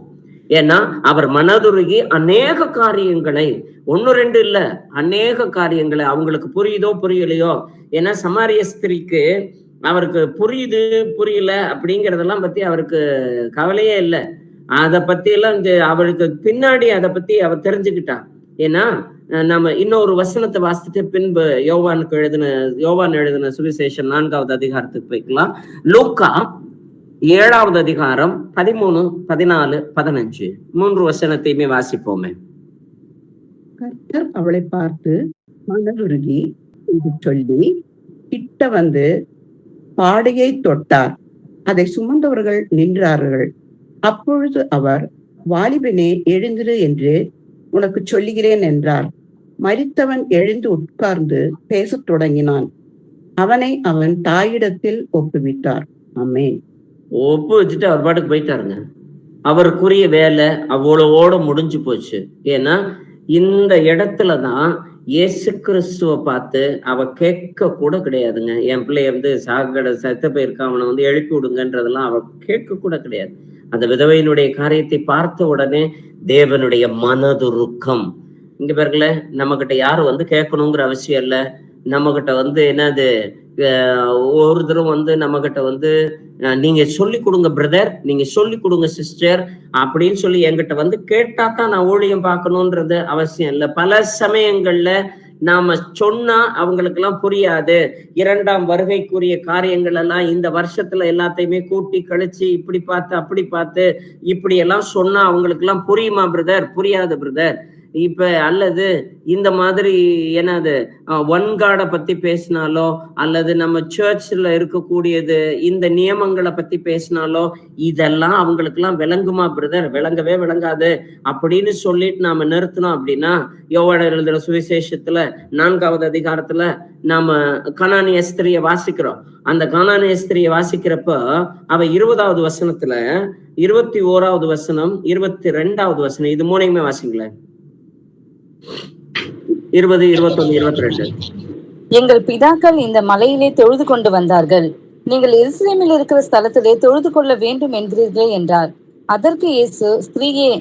ஏன்னா அவர் மனதுருகி அநேக காரியங்களை, ஒன்னு ரெண்டு இல்ல, அநேக காரியங்களை, அவங்களுக்கு புரியுதோ புரியலையோ, ஏன்னா சமாரிய ஸ்திரிக்கு அவருக்கு புரியுது புரியல அப்படிங்கறதெல்லாம் பத்தி அவருக்கு கவலையே இல்லை. அதை பத்தி எல்லாம் அவருக்கு பின்னாடி அதை பத்தி அவர் தெரிஞ்சுக்கிட்டான். ஏன்னா நம்ம இன்னொரு வசனத்தை வாசித்துட்டு பின்பு யோவான் எழுதின சுவிசேஷம் 4வது அதிகாரத்துக்கு போய்க்கலாம். லூக்கா 7வது அதிகாரம் 13, 14, 15 3 வசனத்தையுமே வாசிப்போமே. கர்த்தர் அவளை பார்த்து மனதுருகி என்று சொல்லி கிட்ட வந்து பாடையை தொட்டார். அதை சுமந்தவர்கள் நின்றார்கள். அப்பொழுது அவர், வாலிபனே எழுந்திரு என்று உனக்கு சொல்லுகிறேன் என்றார். மரித்தவன் எழுந்து உட்கார்ந்து பேசத் தொடங்கினான். அவனை அவன் தாயிடத்தில் ஒப்புவித்தார். ஆமென். ஒப்பு வச்சுட்டு அவர் பாட்டுக்கு போயிட்டாருங்க. அவருக்குரிய வேலை அவ்வளவோட முடிஞ்சு போச்சு. ஏன்னா இந்த இடத்துலதான் இயேசு கிறிஸ்துவ பார்த்து அவ கேட்க கூட கிடையாதுங்க. என் பிள்ளைய செத்த போயிருக்க, அவனை எழுப்பி விடுங்கன்றதெல்லாம் அவ கேட்க கூட கிடையாது. அந்த விதவையினுடைய காரியத்தை பார்த்த உடனே தேவனுடைய மனதுருக்கம். இங்க பாருங்கள, நம்ம கிட்ட யாரும் கேட்கணுங்கிற அவசியம் இல்லை. நம்ம கிட்ட என்னது, ஒருத்தரும் நம்ம கிட்ட நீங்க சொல்லி கொடுங்க பிரதர், நீங்க சொல்லி கொடுங்க சிஸ்டர் அப்படின்னு சொல்லி என்கிட்ட கேட்டா தான் நான் ஊழியம் பார்க்கணும்ன்றது அவசியம் இல்லை. பல சமயங்கள்ல நாம சொன்னா அவங்களுக்கு எல்லாம் புரியாது. 2ஆம் வருகைக்குரிய காரியங்கள் எல்லாம் இந்த வருஷத்துல எல்லாத்தையுமே கூட்டி கழிச்சு இப்படி பார்த்து அப்படி பார்த்து இப்படி எல்லாம் சொன்னா அவங்களுக்கு எல்லாம் புரியுமா பிரதர்? புரியாது பிரதர். இப்ப அல்லது இந்த மாதிரி என்னது ஒன்காடை பத்தி பேசினாலோ அல்லது நம்ம சர்ச்ல இருக்கக்கூடியது இந்த நியமங்களை பத்தி பேசினாலோ இதெல்லாம் அவங்களுக்கு எல்லாம் விளங்குமா பிரதர்? விளங்கவே விளங்காது அப்படின்னு சொல்லிட்டு நாம நிறுத்தணும். அப்படின்னா யோவான் எழுதுற சுவிசேஷத்துல 4வது அதிகாரத்துல நாம கானானிய ஸ்திரிய வாசிக்கிறோம். அந்த கானானிய ஸ்திரிய வாசிக்கிறப்ப அவ 20வது வசனத்துல 21வது வசனம் 22வது வசனம் இது மூணையுமே வாசிங்களேன். 20, 21, 22. எங்கள் பிதாக்கள் இந்த மலையிலே தொழுது கொண்டு வந்தார்கள். நீங்கள் எருசலேமில் இருக்கிற ஸ்தலத்திலே தொழுது கொள்ள வேண்டும் என்கிறீர்களே என்றார். அதற்கு இயேசு, ஸ்திரீயே,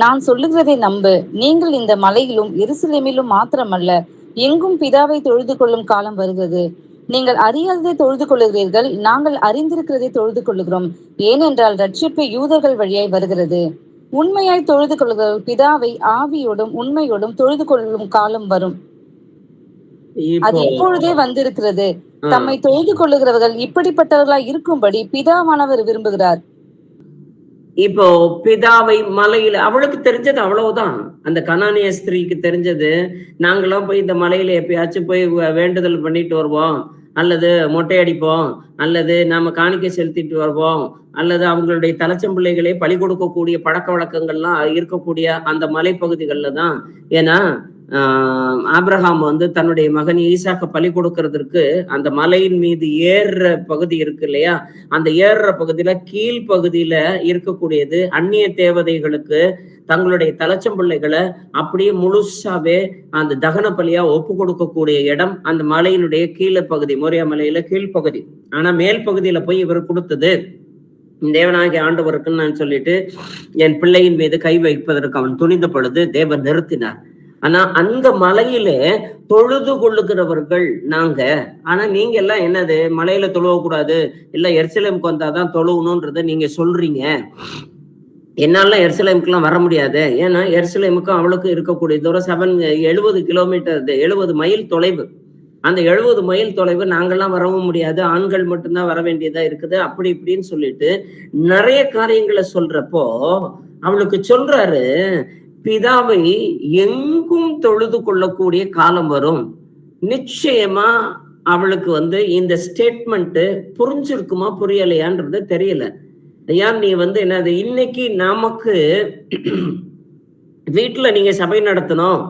நான் சொல்லுகிறதை நம்பு. நீங்கள் இந்த மலையிலும் எருசலேமிலும் மாத்திரமல்ல, எங்கும் பிதாவை தொழுது கொள்ளும் காலம் வருகிறது. நீங்கள் அறியாததை தொழுது கொள்ளுகிறீர்கள், நாங்கள் அறிந்திருக்கிறதை தொழுது கொள்ளுகிறோம். ஏனென்றால் ரட்சிப்பு யூதர்கள் வழியாய் வருகிறது. உண்மையாய் தொழுது கொள்ளுகிறவர்கள் பிதாவை ஆவியோடும் உண்மையோடும் தொழுது கொள்ளும் காலம் வரும். அது இப்பொழுதே வந்திருக்கிறது. தம்மை தொழுது கொள்ளுகிறவர்கள் இப்படிப்பட்டவர்களாய் இருக்கும்படி பிதாவானவர் விரும்புகிறார். இப்போ பிதாவை மலையில அவளுக்கு தெரிஞ்சது அவ்வளவுதான். அந்த கனானிய ஸ்திரீக்கு தெரிஞ்சது, நாங்களாம் போய் இந்த மலையில எப்பயாச்சும் போய் வேண்டுதல் பண்ணிட்டு வருவோம், அல்லது மொட்டை அடிப்போம், அல்லது நாம காணிக்கை செலுத்திட்டு வருவோம், அல்லது அவங்களுடைய தலைச்சம்பிள்ளைகளே பலி கொடுக்கக்கூடிய பழக்க வழக்கங்கள்லாம் இருக்கக்கூடிய அந்த மலைப்பகுதிகள்ல தான். ஏன்னா ஆபிரகாம் தன்னுடைய மகன் ஈசாக்க பலி கொடுக்கறதுக்கு அந்த மலையின் மீது ஏறுற பகுதி இருக்கு இல்லையா, அந்த ஏறுற பகுதியில கீழ்பகுதியில இருக்கக்கூடியது அந்நிய தேவதைகளுக்கு தங்களுடைய தலைச்சம்பிள்ளைகளை அப்படியே முழுசாவே அந்த தகன பலியா ஒப்பு கொடுக்கக்கூடிய இடம் அந்த மலையினுடைய கீழே பகுதி, மோரியா மலையில கீழ்பகுதி. ஆனா மேல் பகுதியில போய் இவர் கொடுத்தது தேவனாகிய ஆண்டவருக்குன்னு நான் சொல்லிட்டு என் பிள்ளையின் மீது கை வைப்பதற்கு அவன் துணிந்த பொழுது தேவன் நிறுத்தினார். ஆனா அந்த மலையில தொழுது கொள்ளுகிறவர்கள் நாங்க. ஆனா நீங்க எல்லாம் என்னது மலையில தொழுவக்கூடாது, இல்ல எருசலேமுக்கு வந்தாதான் தொழுவணும்ன்றத நீங்க சொல்றீங்க. என்னால எருசலேமுக்கு எல்லாம் வர முடியாது. ஏன்னா எருசலேமுக்கும் அவளுக்கும் இருக்கக்கூடிய தூரம் 70 கிலோமீட்டர், 70 மைல் தொலைவு. அந்த 70 மைல் தொலைவு நாங்கெல்லாம் வரவும் முடியாது, ஆண்கள் மட்டும்தான் வர வேண்டியதா இருக்குது, அப்படி இப்படின்னு சொல்லிட்டு நிறைய காரியங்களை சொல்றப்போ அவளுக்கு சொல்றாரு, பிதாவை எங்கும் தொழுது கொள்ளக்கூடிய காலம் வரும். நிச்சயமா அவளுக்கு இந்த ஸ்டேட்மெண்ட் புரிஞ்சிருக்குமா புரியலையான்றது தெரியல. ஐயா நீ என்னது இன்னைக்கு நமக்கு வீட்டுல நீங்க சபை நடத்தணும்,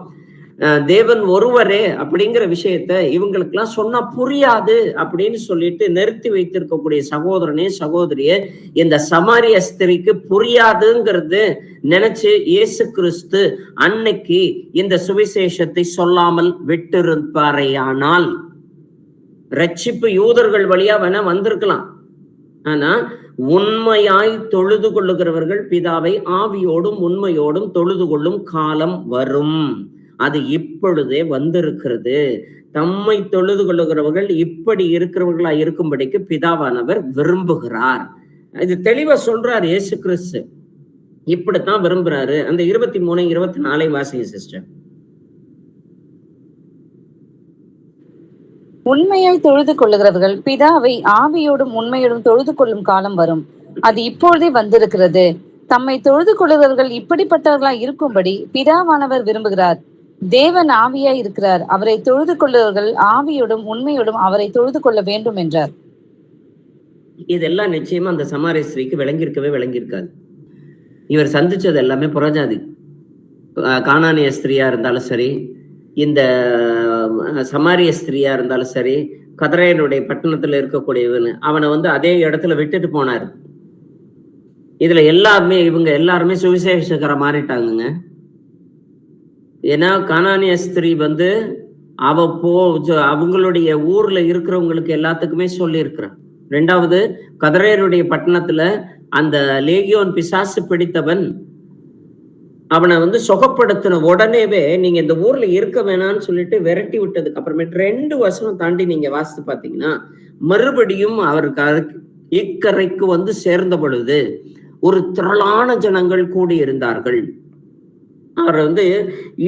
தேவன் ஒருவரே அப்படிங்கிற விஷயத்த இவங்களுக்கெல்லாம் சொன்னா புரியாது அப்படின்னு சொல்லிட்டு நிறுத்தி வைத்திருக்கக்கூடிய சகோதரனே சகோதரியே, இந்த சமாரிய ஸ்திரிக்கு புரியாதுங்கிறது நினைச்சு இயேசு கிறிஸ்து அன்னைக்கு இந்த சுவிசேஷத்தை சொல்லாமல் விட்டிருப்பாரையானால் ரட்சிப்பு யூதர்கள் வழியா வேணா வந்திருக்கலாம். ஆனா உண்மையாய் தொழுது கொள்ளுகிறவர்கள் பிதாவை ஆவியோடும் உண்மையோடும் தொழுது கொள்ளும் காலம் வரும். அது இப்பொழுதே வந்திருக்கிறது. தம்மை தொழுது கொள்ளுகிறவர்கள் இப்படி இருக்கிறவர்களா இருக்கும்படிக்கு பிதாவானவர் விரும்புகிறார். இது தெளிவா சொல்றார் இயேசு கிறிஸ்து. இப்படித்தான் விரும்புறாரு. அந்த 23, 24 வாசிங்க சிஸ்டர். உண்மையாய் தொழுது கொள்ளுகிறவர்கள் பிதாவை ஆவியோடும் உண்மையோடும் தொழுது கொள்ளும் காலம் வரும். அது இப்பொழுதே வந்திருக்கிறது. தம்மை தொழுது கொள்ளுகிறவர்கள் இப்படிப்பட்டவர்களாய் இருக்கும்படி பிதாவானவர் விரும்புகிறார். தேவன் ஆவியாய் இருக்கிறார். அவரை தொழுது கொள்ளுகிறவர்கள் ஆவியோடும் உண்மையோடும் அவரை தொழுது கொள்ள வேண்டும் என்றார். இதெல்லாம் நிச்சயமா அந்த சமாரிய ஸ்திரீக்கு விளங்கியிருக்காது. இவர் சந்திச்சது எல்லாமே புறஜாதி. கானானிய ஸ்திரியா இருந்தாலும் சரி, இந்த சமாரிய ஸ்திரியா இருந்தாலும் சரி, கதரேயனுடைய பட்டணத்துல இருக்கக்கூடியவன் அவனை அதே இடத்துல விட்டுட்டு போனாரு. இதுல இவங்க எல்லாருமே சுவிசேஷகரை மாறிட்டாங்க. ஏன்னா கானானிய ஸ்திரீ அவங்களுடைய ஊர்ல இருக்கிறவங்களுக்கு எல்லாத்துக்குமே சொல்லி இருக்கிறான். ரெண்டாவது, கதரேயனுடைய பட்டணத்துல அந்த லேகியோன் பிசாசு பிடித்தவன் அவனை சுகப்படுத்தின உடனேவே நீங்க இந்த ஊர்ல இருக்க வேணாம்னு சொல்லிட்டு விரட்டி விட்டதுக்கு அப்புறமேட்டு 2 வருஷம் தாண்டி நீங்க வாசித்து பாத்தீங்கன்னா, மறுபடியும் அவருக்கு இக்கரைக்கு சேர்ந்த பொழுது ஒரு திரளான ஜனங்கள் கூடி இருந்தார்கள். அவர்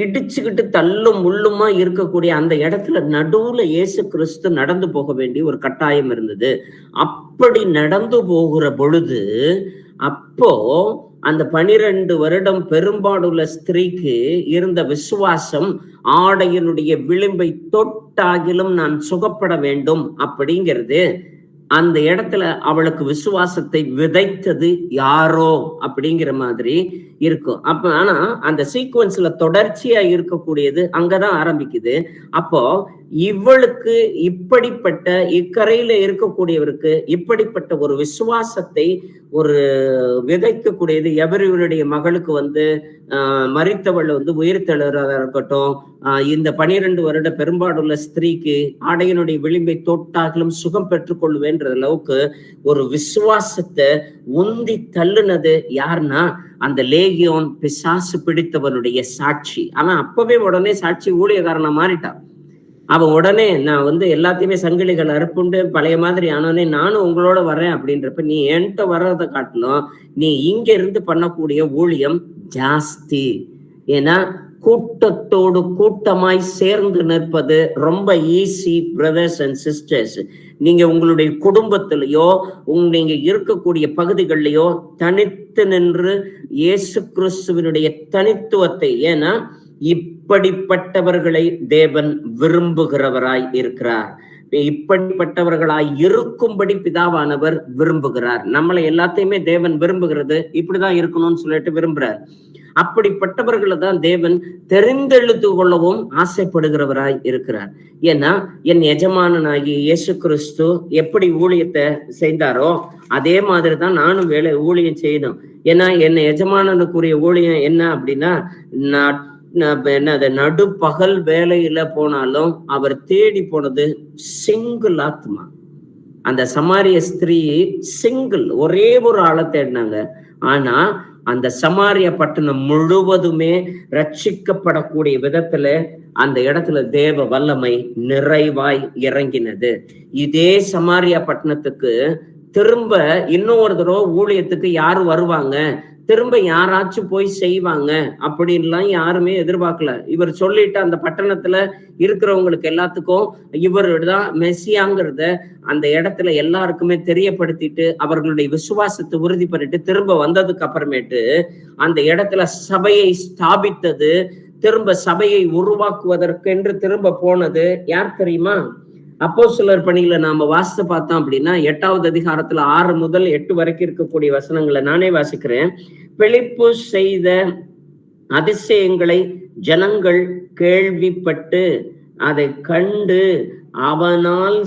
இடிச்சுக்கிட்டு தள்ளும் முள்ளுமா இருக்கக்கூடிய அந்த இடத்துல நடுவுல இயேசு கிறிஸ்து நடந்து போக வேண்டிய ஒரு கட்டாயம் இருந்தது. அப்படி நடந்து போகிற பொழுது அப்போ அந்த 12 வருடம் பெரும்பாடுள்ள ஸ்திரீக்கு இருந்த விசுவாசம், ஆடையினுடைய விளிம்பை தொட்டாகிலும் நான் சுகப்பட வேண்டும் அப்படிங்கிறது அந்த இடத்துல அவளுக்கு விசுவாசத்தை விதைத்தது யாரோ அப்படிங்கிற மாதிரி இருக்கும். ஆனா அந்த சீக்வன்ஸ்ல தொடர்ச்சியா இருக்கக்கூடியது அங்கதான் ஆரம்பிக்குது. அப்போ இவளுக்கு இப்படிப்பட்ட இக்கரையில இருக்கக்கூடியவருக்கு இப்படிப்பட்ட ஒரு விசுவாசத்தை ஒரு விதைக்கக்கூடியது எவருடைய மகளுக்கு மரித்தவள் உயிர்த்தெழுறதா இருக்கட்டும், இந்த 12 வருட பெரும்பாடுள்ள ஸ்திரீக்கு ஆடையினுடைய விளிம்பை தொட்டாலும் சுகம் பெற்றுக்கொள்வேன்ற அளவுக்கு ஒரு விசுவாசத்தை உந்தி தள்ளுனது யாருன்னா அந்த லேகியோன் பிசாசு பிடித்தவனுடைய சாட்சி. அவன் அப்பவே உடனே சாட்சி ஊழியக்காரனா மாறிட்டான். அவன் உடனே நான் எல்லாத்தையுமே சங்கிலிகள் அறுப்புண்டு பழைய மாதிரி ஆனோடனே நானும் உங்களோட வரேன் அப்படின்றப்ப, நீ என்கிட்ட வர்றதை காட்டிலும் நீ இங்க இருந்து பண்ணக்கூடிய ஊழியம் ஜாஸ்தி. ஏன்னா கூட்டத்தோடு கூட்டமாய் சேர்ந்து நிற்பது ரொம்ப ஈஸி பிரதர்ஸ் அண்ட் சிஸ்டர்ஸ். நீங்க உங்களுடைய குடும்பத்திலேயோ நீங்க இருக்கக்கூடிய பகுதிகளிலேயோ தனித்து நின்று இயேசு கிறிஸ்துவினுடைய தனித்துவத்தை, ஏன்னா இப்படிப்பட்டவர்களை தேவன் விரும்புகிறவராய் இருக்கிறார். இப்படிப்பட்டவர்களாய் இருக்கும்படி பிதாவானவர் விரும்புகிறார். நம்மளை எல்லாத்தையுமே தேவன் விரும்புகிறது இப்படிதான் இருக்கணும்னு சொல்லிட்டு விரும்புறார். அப்படிப்பட்டவர்களை தான் தேவன் தெரிந்தெழுத்து கொள்ளவும் ஆசைப்படுகிறவராய் இருக்கிறார். ஏன்னா என் எஜமானனாகி இயேசு கிறிஸ்து எப்படி ஊழியத்தை செய்தாரோ அதே மாதிரிதான் நானும் ஊழியம் செய்யணும். ஏன்னா என் எஜமானனுக்குரிய ஊழியம் என்ன அப்படின்னா, நடுப்பகல் வேலையில போனாலும் அவர் தேடி போனது சிங்கிள் ஆத்மா. அந்த சமாரிய ஸ்திரீ சிங்கிள், ஒரே ஒரு ஆளை தேடினாங்க. ஆனா அந்த சமாரிய பட்டணம் முழுவதுமே ரட்சிக்கப்படக்கூடிய விதத்துல அந்த இடத்துல தேவ வல்லமை நிறைவாய் இறங்கினது. இதே சமாரியா பட்டணத்துக்கு திரும்ப இன்னொரு தடவை ஊழியத்துக்கு யாரு வருவாங்க, திரும்ப யாராச்சும் போய் செய்வாங்க அப்படின்லாம் யாருமே எதிர்பார்க்கல. இவர் சொல்லிட்டு அந்த பட்டணத்துல இருக்கிறவங்களுக்கு எல்லாத்துக்கும் இவர்தான் மெசியாங்கிறத அந்த இடத்துல எல்லாருக்குமே தெரியப்படுத்திட்டு அவர்களுடைய விசுவாசத்தை உறுதி பண்ணிட்டு திரும்ப வந்ததுக்கு அப்புறமேட்டு அந்த இடத்துல சபையை ஸ்தாபித்தது, திரும்ப சபையை உருவாக்குவதற்கென்று திரும்ப போனது யார் தெரியுமா? அப்போஸ்தலர் பணியில நாம வாசித்து பார்த்தோம் அப்படின்னா 8வது அதிகாரத்துல 6 முதல் 8 வரைக்கும் இருக்கக்கூடிய வசனங்களை நானே வாசிக்கிறேன். பிலிப்பு செய்த அதிசயங்களை ஜனங்கள் கேள்விப்பட்டு அதை கண்டு அவனால்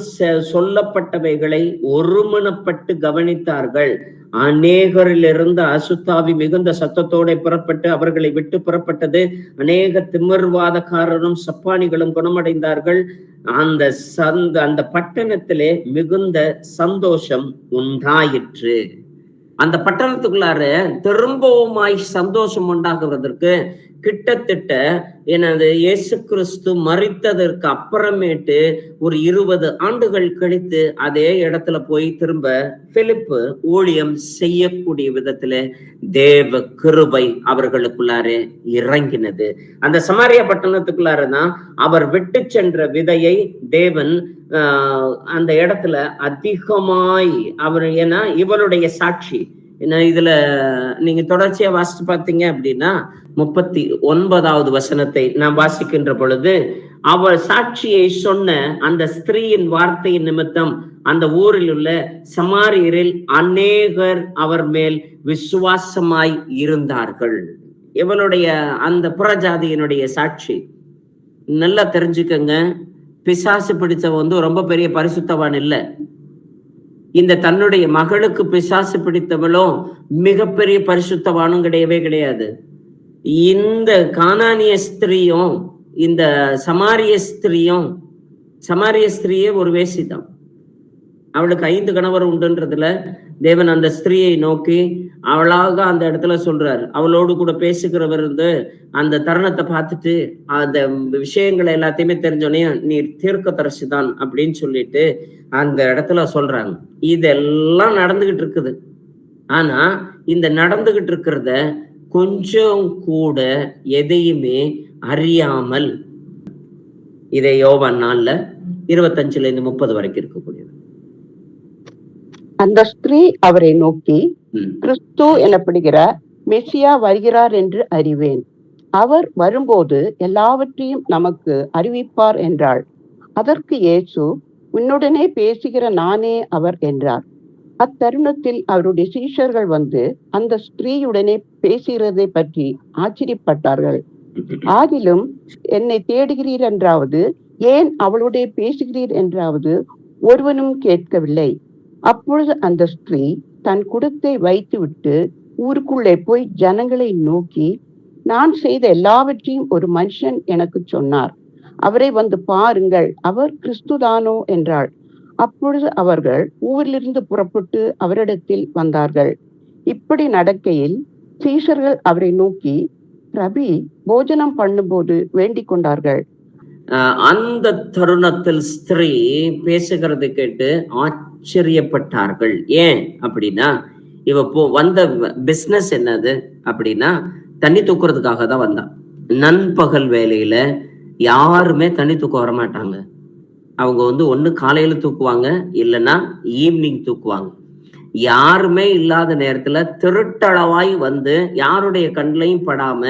சொல்லப்பட்டவைகளை ஒருமனப்பட்டு கவனித்தார்கள். அநேகரிலிருந்து அசுத்தாவி மிகுந்த சத்தத்தோட புறப்பட்டு அவர்களை விட்டு புறப்பட்டது. அநேக திமிர்வாதக்காரரும் சப்பானிகளும் குணமடைந்தார்கள். அந்த பட்டணத்திலே மிகுந்த சந்தோஷம் உண்டாயிற்று. அந்த பட்டணத்துக்குள்ளார திரும்பவுமாய் சந்தோஷம் உண்டாகுவதற்கு கிட்டத்தட்ட எனது இயேசு கிறிஸ்து மரித்ததற்கு அப்புறமேட்டு ஒரு 20 ஆண்டுகள் கழித்து அதே இடத்துல போய் திரும்ப பிலிப்பு ஊழியம் செய்யக்கூடிய விதத்துல தேவ கிருபை அவர்களுக்குள்ளாரே இறங்கினது. அந்த சமாரியா பட்டணத்துக்குள்ளாரதான் அவர் விட்டு சென்ற விதையை தேவன் அந்த இடத்துல அதிகமாய் அவர், ஏன்னா இவளுடைய சாட்சி இதுல நீங்க தொடர்ச்சியா வாசிச்சு பார்த்தீங்க அப்படின்னா 39வது வசனத்தை நான் வாசிக்கின்ற பொழுது, அவள் சாட்சியை சொன்ன அந்த ஸ்திரீயின் வார்த்தையின் நிமித்தம் அந்த ஊரில் உள்ள சமாரியரில் அநேகர் அவர் மேல் விசுவாசமாய் இருந்தார்கள். இவளுடைய அந்த புறஜாதியினுடைய சாட்சி நல்லா தெரிஞ்சுக்கங்க. பிசாசு பிடிச்சவன் ரொம்ப பெரிய பரிசுத்தவான் இல்ல. இந்த தன்னுடைய மகளுக்கு பிசாசு பிடித்தவளும் மிகப்பெரிய பரிசுத்தவானும் கிடையவே கிடையாது. இந்த கானானிய ஸ்திரீயும் இந்த சமாரிய ஸ்திரீயே ஒரு வேசிதான். அவளுக்கு 5 கணவர் உண்டுன்றதுல தேவன் அந்த ஸ்திரீயை நோக்கி அவளாக அந்த இடத்துல சொல்றாரு. அவளோடு கூட பேசுகிறவர் அந்த தருணத்தை பார்த்துட்டு அந்த விஷயங்களை எல்லாத்தையுமே தெரிஞ்சோடனே நீ தீர்க்கதரிசிதான் அப்படின்னு சொல்லிட்டு அந்த இடத்துல சொல்றாங்க. இதெல்லாம் நடந்துகிட்டு இருக்குது. ஆனா இந்த நடந்துகிட்டு இருக்கிறத கொஞ்சம் கூட எதையுமே அறியாமல், இதை யோவான் 4:25-30 வரைக்கும் இருக்கக்கூடியது. அந்த ஸ்திரீ அவரை நோக்கி, கிறிஸ்து எனப்படுகிற மெசியா வருகிறார் என்று அறிவேன். அவர் வரும்போது எல்லாவற்றையும் நமக்கு அறிவிப்பார் என்றாள். அதற்கு இயேசு, உன்னுடனே பேசுகிற நானே அவர் என்றார். அத்தருணத்தில் அவருடைய சீஷர்கள் வந்து அந்த ஸ்திரீயுடனே பேசுகிறதை பற்றி ஆச்சரியப்பட்டார்கள். ஆதிலும் என்னை தேடுகிறீர் என்றாவது, ஏன் அவளுடைய பேசுகிறீர் என்றாவது ஒருவனும் கேட்கவில்லை. அப்பொழுது அந்த ஸ்திரீ தன் குடத்தை வைத்துவிட்டு ஊருக்குள்ளே போய் ஜனங்களை நோக்கி, நான் செய்த எல்லாவற்றையும் ஒரு மனுஷன் எனக்கு சொன்னார். அவரை வந்து பாருங்கள், அவர் கிறிஸ்துதானோ என்றாள். அப்பொழுது அவர்கள் ஊரிலிருந்து புறப்பட்டு அவரிடத்தில் வந்தார்கள். இப்படி நடக்கையில் சீஷர்கள் அவரை நோக்கி, ரபி, போஜனம் பண்ணும்போது வேண்டிக் கொண்டார்கள். அந்த தருணத்தில் ஸ்திரீ பேசுகிறது கேட்டு ஆச்சரியப்பட்டார்கள். ஏன் அப்படின்னா, இவ வந்த பிசினஸ் என்னது அப்படின்னா, தண்ணி தூக்குறதுக்காக தான் வந்தான். நண்பகல் வேலையில யாருமே தண்ணி தூக்க வர மாட்டாங்க. அவங்க ஒண்ணு காலையில தூக்குவாங்க, இல்லைன்னா ஈவினிங் தூக்குவாங்க. யாருமே இல்லாத நேரத்துல திருட்டளவாய் வந்து யாருடைய கண்லையும் படாம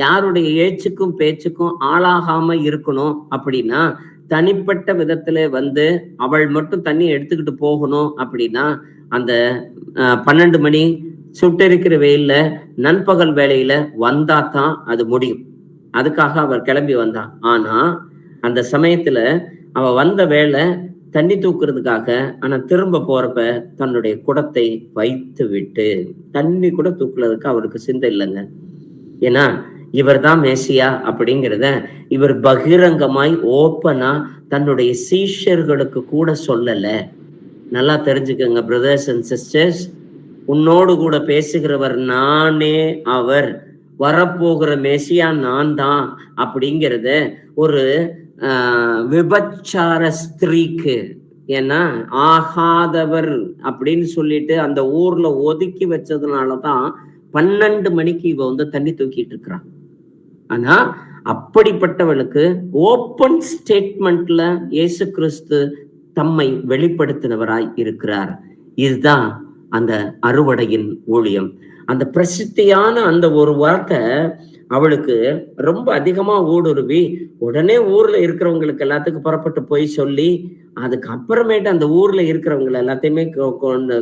யாருடைய ஏச்சுக்கும் பேச்சுக்கும் ஆளாகாம இருக்கணும் அப்படின்னா, தனிப்பட்ட விதத்துல வந்து அவள் மட்டும் தண்ணி எடுத்துக்கிட்டு போகணும் அப்படின்னா, அந்த 12 மணி சுட்டெரிக்கிற வெயில்ல நண்பகல் வேலையில வந்தாதான் அது முடியும். அதுக்காக அவர் கிளம்பி வந்தான். ஆனா அந்த சமயத்துல அவ வந்த வேலை தண்ணி தூக்குறதுக்காக. ஆனா திரும்ப போறப்ப தன்னுடைய குடத்தை வைத்து விட்டு தண்ணி கூட தூக்குறதுக்கு அவருக்கு சிந்தை இல்லைங்க. ஏன்னா இவர் தான் மேசியா அப்படிங்கிறத இவர் பகிரங்கமாய் ஓப்பனா தன்னுடைய சீஷர்களுக்கு கூட சொல்லல. நல்லா தெரிஞ்சுக்கங்க பிரதர்ஸ் அண்ட் சிஸ்டர்ஸ், உன்னோடு கூட பேசுகிறவர் நானே, அவர் வரப்போகிற மேசியா நான் தான் அப்படிங்கிறத ஒரு விபச்சார ஸ்திரீக்கு, ஏன்னா ஆகாதவர் அப்படின்னு சொல்லிட்டு அந்த ஊர்ல ஒதுக்கி வச்சதுனாலதான் 12 மணிக்கு இவ தண்ணி தூக்கிட்டு இருக்கிறான். ஆனா அப்படிப்பட்டவளுக்கு ஓப்பன் ஸ்டேட்மெண்ட்ல இயேசு கிறிஸ்து தம்மை வெளிப்படுத்தினவராய் இருக்கிறார். இதுதான் அந்த அறுவடையின் ஊழியம். அந்த பிரசித்தியான அந்த ஒரு வார்த்தை அவளுக்கு ரொம்ப அதிகமா ஊடுருவி உடனே ஊர்ல இருக்கிறவங்களுக்கு எல்லாத்துக்கும் புறப்பட்டு போய் சொல்லி, அதுக்கு அப்புறமேட்டு அந்த ஊர்ல இருக்கிறவங்க எல்லாத்தையுமே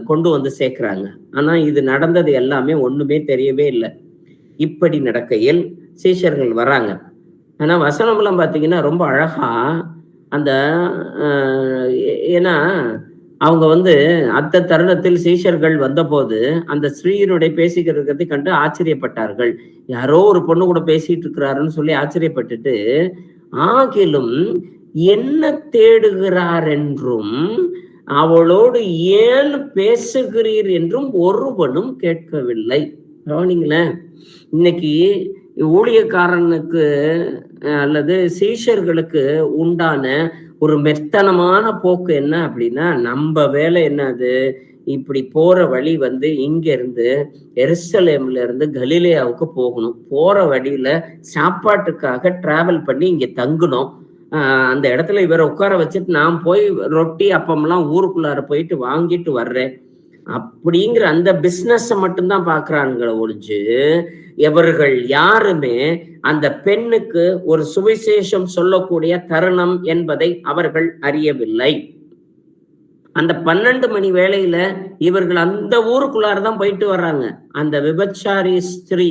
கொண்டு வந்து சேர்க்கிறாங்க. ஆனா இது நடந்தது எல்லாமே ஒண்ணுமே தெரியவே இல்லை. இப்படி நடக்கையில் சீஷர்கள் வர்றாங்க. ஆனா வசனம்லாம் பாத்தீங்கன்னா ரொம்ப அழகா அந்த ஏன்னா அவங்க அந்த தருணத்தில் சீஷர்கள் வந்தபோது அந்த ஸ்திரீயினுடைய பேசிக்கிறதை கண்டு ஆச்சரியப்பட்டார்கள். யாரோ ஒரு பொண்ணு கூட பேசிட்டு இருக்கிறாருன்னு சொல்லி ஆச்சரியப்பட்டுட்டு, ஆகிலும் என்ன தேடுகிறார் என்றும் அவளோடு ஏன் பேசுகிறீர் என்றும் ஒருவனும் கேட்கவில்லை. கவனிங்களேன், இன்னைக்கு ஊழியக்காரனுக்கு அல்லது சீஷர்களுக்கு உண்டான ஒரு மெத்தனமான போக்கு என்ன அப்படின்னா, நம்ம வேலை என்னது, இப்படி போற வழி இங்க இருந்து எருசலேம்ல இருந்து கலிலேயாவுக்கு போகணும். போற வழியில சாப்பாட்டுக்காக டிராவல் பண்ணி இங்க தங்கணும். அந்த இடத்துல இவரை உட்கார வச்சுட்டு நான் போய் ரொட்டி அப்பம்லாம் ஊருக்குள்ளார போயிட்டு வாங்கிட்டு வர்றேன் அப்படிங்கிற அந்த பிசினஸ் மட்டும்தான் பாக்குறானுங்கள ஒழிஞ்சு, இவர்கள் யாருமே அந்த பெண்ணுக்கு ஒரு சுவிசேஷம் சொல்லக்கூடிய தருணம் என்பதை அவர்கள் அறியவில்லை. அந்த 12 மணி வேளையில இவர்கள் அந்த ஊருக்குள்ளாரதான் போயிட்டு வர்றாங்க. அந்த விபச்சாரி ஸ்திரீ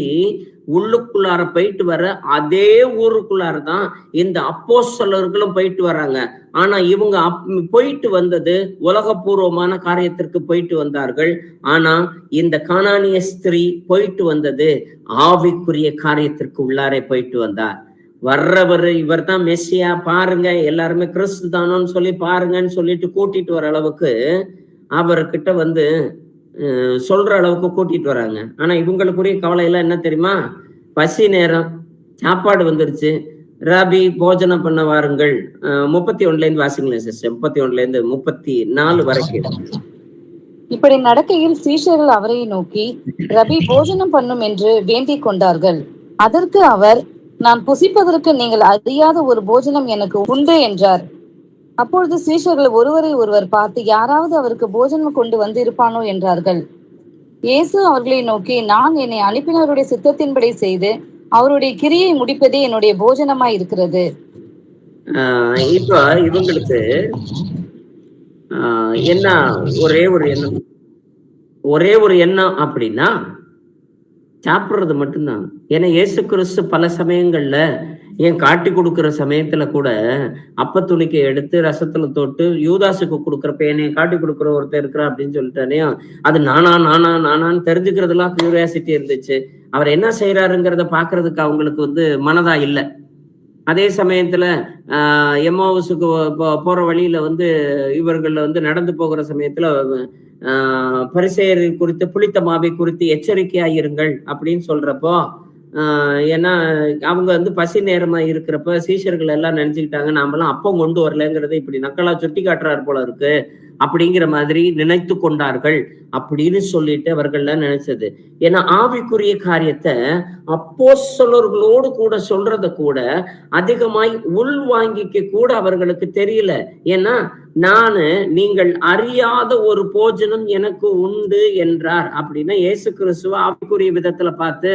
உள்ளுக்குள்ளார போயிட்டு வர அதே ஊருக்குள்ளாரதான் இந்த அப்போஸ்தலர்களும் போயிட்டு வர்றாங்க. ஆனா இவங்க போயிட்டு வந்தது உலகபூர்வமான காரியத்திற்கு போயிட்டு வந்தார்கள். ஆனா இந்த கானானிய ஸ்திரீ போயிட்டு வந்தது ஆவிக்குரிய காரியத்திற்கு உள்ளாரே போயிட்டு வந்தார். வர்றவர் இவர் தான் மெஸ்ஸியா, பாருங்க எல்லாருமே கிறிஸ்து தானோன்னு சொல்லி பாருங்கன்னு சொல்லிட்டு கூட்டிட்டு வர அளவுக்கு அவர்கிட்ட சொல்ற அளவுக்கு கூட்டிட்டு வராங்க. ஆனா இவங்களுக்குரிய கவலை எல்லாம் என்ன தெரியுமா? பசி நேரம், சாப்பாடு வந்துருச்சு, ராபி போஜனம் பண்ண வாருங்கள். 31 இருந்து வாசிங்களேன் சிஸ்டர், 31 இருந்து 34 வரைக்கும். இப்படி நடக்கையில் சீஷர்கள் அவரை நோக்கி ரபி போஜனம் பண்ணும் என்று வேண்டிக் கொண்டார்கள். அதற்கு அவர், நான் புசிப்பதற்கு நீங்கள் அறியாத ஒரு போஜனம் எனக்கு உண்டு என்றார். அப்பொழுது சீஷர்கள் ஒருவரை ஒருவர் பார்த்து, யாராவது அவருக்கு போஜனம் கொண்டு வந்து இருப்பானோ என்றார்கள். இயேசு அவர்களை நோக்கி, நான் என்னை அனுப்பினவருடைய சித்தத்தின்படி செய்து அவருடைய கிரியை முடிப்பதே என்னுடைய போஜனமாய் இருக்கிறது. இப்ப இவங்களுக்கு என்ன ஒரே ஒரு எண்ணம் அப்படின்னா சாப்பிடுறது மட்டும்தான். ஏன்னா இயேசு கிறிஸ்து பல சமயங்கள்ல ஏன் காட்டி கொடுக்கிற சமயத்துல கூட அப்ப துணிக்கை எடுத்து ரசத்துல தொட்டு யூதாசுக்கு கொடுக்குறப்ப என்னைய காட்டி கொடுக்குற ஒருத்தர் இருக்கிறா அப்படின்னு சொல்லிட்டானே, அது நானான்னு தெரிஞ்சுக்கிறதுலாம் கியூரியாசிட்டி இருந்துச்சு. அவர் என்ன செய்யறாருங்கிறத பாக்குறதுக்கு அவங்களுக்கு மனதா இல்லை. அதே சமயத்துல எம்மாவுசுக்கு போற வழியில இவர்கள் நடந்து போகிற சமயத்துல பரிசேயர் குறித்து புளித்த மாவை குறித்து எச்சரிக்கையாயிருங்கள் அப்படின்னு சொல்றப்போ, ஏன்னா அவங்க பசி நேரமா இருக்கிறப்ப சீஷர்கள் எல்லாம் நினைச்சுக்கிட்டாங்க நாமெல்லாம் அப்பம் கொண்டு வரலங்கிறத இப்படி நக்கலா சுட்டி காட்டுறாரு போல இருக்கு அப்படிங்கிற மாதிரி நினைத்து கொண்டார்கள் அப்படின்னு சொல்லிட்டு அவர்கள்லாம் நினைச்சது. ஏன்னா ஆவிக்குரிய காரியத்தை அப்போஸ்தலர்களோடு கூட சொல்றத கூட அதிகமாய் உள்வாங்கிக்க கூட அவர்களுக்கு தெரியல. ஏன்னா நீங்கள் அறியாத ஒரு போஜனம் எனக்கு உண்டு என்றார் அப்படின்னா இயேசு கிறிஸ்துவ ஆவிக்குரிய விதத்துல பார்த்து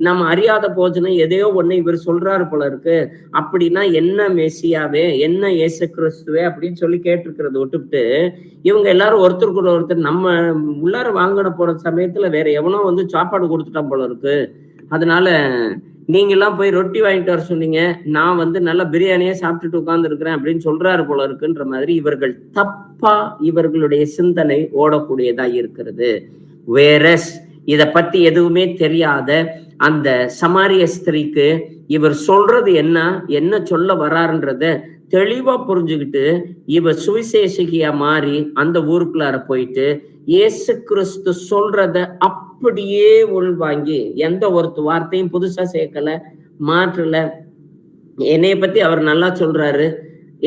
நம்ம அறியாத போஜனம் எதையோ ஒண்ணு இவர் சொல்றாரு போல இருக்கு, அப்படின்னா என்ன மெசியாவே, என்ன இயேசு கிறிஸ்துவே அப்படின்னு சொல்லி கேட்டிருக்கிறத விட்டுவிட்டு இவங்க எல்லாரும் ஒருத்தருக்கு ஒருத்தர் நம்ம உள்ளார வாங்கின போற சமயத்துல வேற எவனோ சாப்பாடு கொடுத்துட்டான் போல இருக்கு, அதனால நீங்க எல்லாம் போய் ரொட்டி வாங்கிட்டு வர சொன்னீங்க, நான் நல்ல பிரியாணியே சாப்பிட்டுட்டு உட்கார்ந்து இருக்கிறேன் அப்படின்னு சொல்றாரு போல இருக்குன்ற மாதிரி இவர்கள் தப்பா இவர்களுடைய சிந்தனை ஓடக்கூடியதா இருக்கிறது. வேறஸ் இத பத்தி எதுவுமே தெரியாத அந்த சமாரிய ஸ்திரீக்கு இவர் சொல்றது என்ன சொல்ல வர்றாருன்றத தெளிவா புரிஞ்சுக்கிட்டு இவர் சுவிசேஷகியா மாறி அந்த ஊருக்குள்ளார போயிட்டு இயேசு கிறிஸ்து சொல்றத அப்படியே உள்வாங்கி எந்த ஒரு வார்த்தையும் புதுசா சேர்க்கல, மாற்றல. என்னைய பத்தி அவர் நல்லா சொல்றாரு,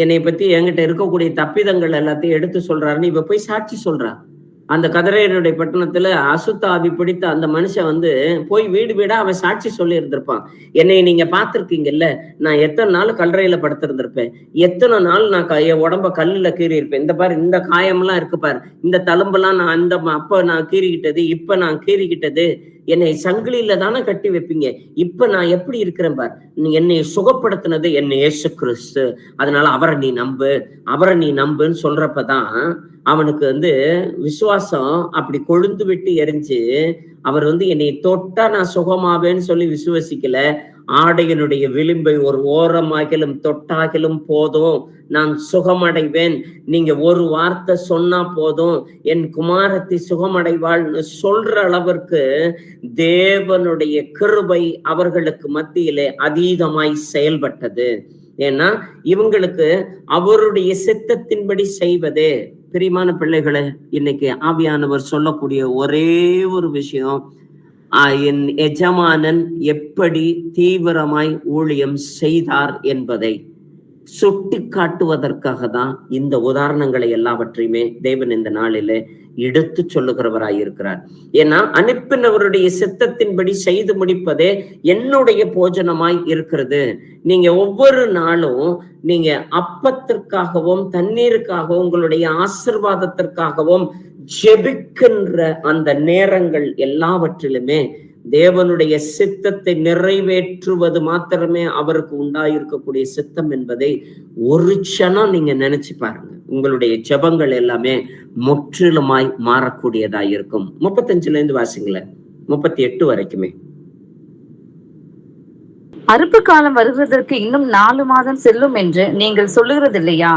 என்னை பத்தி என்கிட்ட இருக்கக்கூடிய தப்பிதங்கள் எல்லாத்தையும் எடுத்து சொல்றாருன்னு இவ போய் சாட்சி சொல்றா. அந்த கதிரையனுடைய பட்டணத்துல அசுத்த ஆவி பிடித்த அந்த மனுஷன் போய் வீடு வீடா அவன் சாட்சி சொல்லி இருந்திருப்பான். என்னை நீங்க பார்த்திருக்கீங்கல்ல, நான் எத்தனை நாள் கல்லறையில படுத்திருந்திருப்பேன், எத்தனை நாள் நான் என் உடம்ப கல்லுல கீறி இருப்பேன், இந்த பாரு இந்த காயம்லாம் இருக்கு பாரு, இந்த தழும்பெல்லாம் நான் அப்ப நான் கீறிக்கிட்டது, இப்ப நான் கீறிக்கிட்டது, என்னை சங்கிலியில தானே கட்டி வைப்பீங்க, இப்ப நான் எப்படி இருக்கிறேன் பார், என்னை சுகப்படுத்தினது என்னை இயேசு கிறிஸ்து, அதனால அவரை நீ நம்புன்னு சொல்றப்பதான் அவனுக்கு விசுவாசம் அப்படி கொழுந்து விட்டு எரிஞ்சு அவர் என்னை தொட்டா நான் சுகமாவேன்னு சொல்லி விசுவசிக்கல, ஆடையினுடைய விளிம்பை ஒரு ஓரமாகிலும் தொட்டாகிலும் போதும், நான் சுகமடைவேன். நீங்க ஒரு வார்த்தை சொன்னா போதும், என் குமாரத்தி சுகமடைவாள்னு சொல்ற அளவிற்கு தேவனுடைய கிருபை அவர்களுக்கு மத்தியிலே அதீதமாய் செயல்பட்டது. ஏன்னா இவங்களுக்கு அவருடைய சித்தத்தின்படி செய்வதே. பிரியமான பிள்ளைகளை, இன்னைக்கு ஆவியானவர் சொல்லக்கூடிய ஒரே ஒரு விஷயம், என் எஜமானன் எப்படி தீவிரமாய் ஊழியம் செய்தார் என்பதை சுட்டி காட்டுவதற்காக தான் இந்த உதாரணங்களை எல்லாவற்றையுமே தேவன் இந்த நாளிலே எடுத்து சொல்லுகிறவராய் இருக்கிறார். ஏன்னா அனுப்பினவருடைய சித்தத்தின்படி செய்து முடிப்பதே என்னுடைய போஜனமாய் இருக்கிறது. நீங்க ஒவ்வொரு நாளும் நீங்க அப்பத்திற்காகவும் தண்ணீருக்காகவும் உங்களுடைய ஆசீர்வாதத்திற்காகவும் ஜெபிக்கின்ற அந்த நேரங்கள் எல்லாவற்றிலுமே தேவனுடைய சித்தத்தை நிறைவேற்றுவது மாத்திரமே அவருக்கு உண்டாயிருக்கக்கூடிய சித்தம் என்பதை ஒரு க்ஷணம் நீங்க நினைச்சு பாருங்க. உங்களுடைய ஜெபங்கள் எல்லாமே முற்றிலுமாய் மாறக்கூடியதாய் இருக்கும். 35ல இருந்து வாசிங்களேன், 38 வரைக்குமே. அறுப்பு காலம் வருவதற்கு இன்னும் 4 மாதம் செல்லும் என்று நீங்கள் சொல்லுகிறது இல்லையா?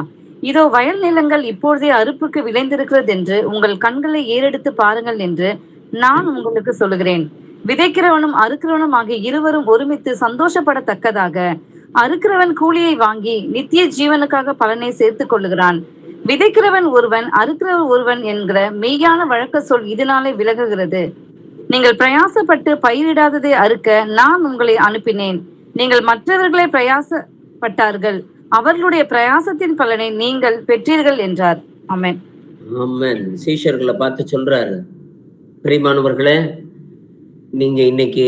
இதோ வயல் நிலங்கள் இப்பொழுதே அறுப்புக்கு விளைந்திருக்கிறது என்று உங்கள் கண்களை ஏறெடுத்து பாருங்கள் என்று நான் உங்களுக்கு சொல்லுகிறேன். விதைக்கிறவனும் அறுக்கிறவனும் ஆகிய இருவரும் ஒருமித்து சந்தோஷப்படத்தக்கதாக அறுக்கிறவன் கூலியை வாங்கி நித்திய ஜீவனுக்காக பலனை சேர்த்துக் கொள்ளுகிறான். விதைக்கிறவன் ஒருவன், அறுக்கிறவன் ஒருவன் என்கிற மெய்யான வழக்க சொல் இதனாலே விலகுகிறது. நீங்கள் பிரயாசப்பட்டு பயிரிடாததை அறுக்க நான் உங்களை அனுப்பினேன். நீங்கள் மற்றவர்களை பிரயாசப்பட்டார்கள், அவர்களுடைய பிரயாசத்தின் பலனை நீங்கள் பெற்றீர்கள் என்றார். ஆமென். ஆமென். சீஷர்களை பார்த்து சொல்றாரு, பிரியமானவர்களே, நீங்க இன்னைக்கு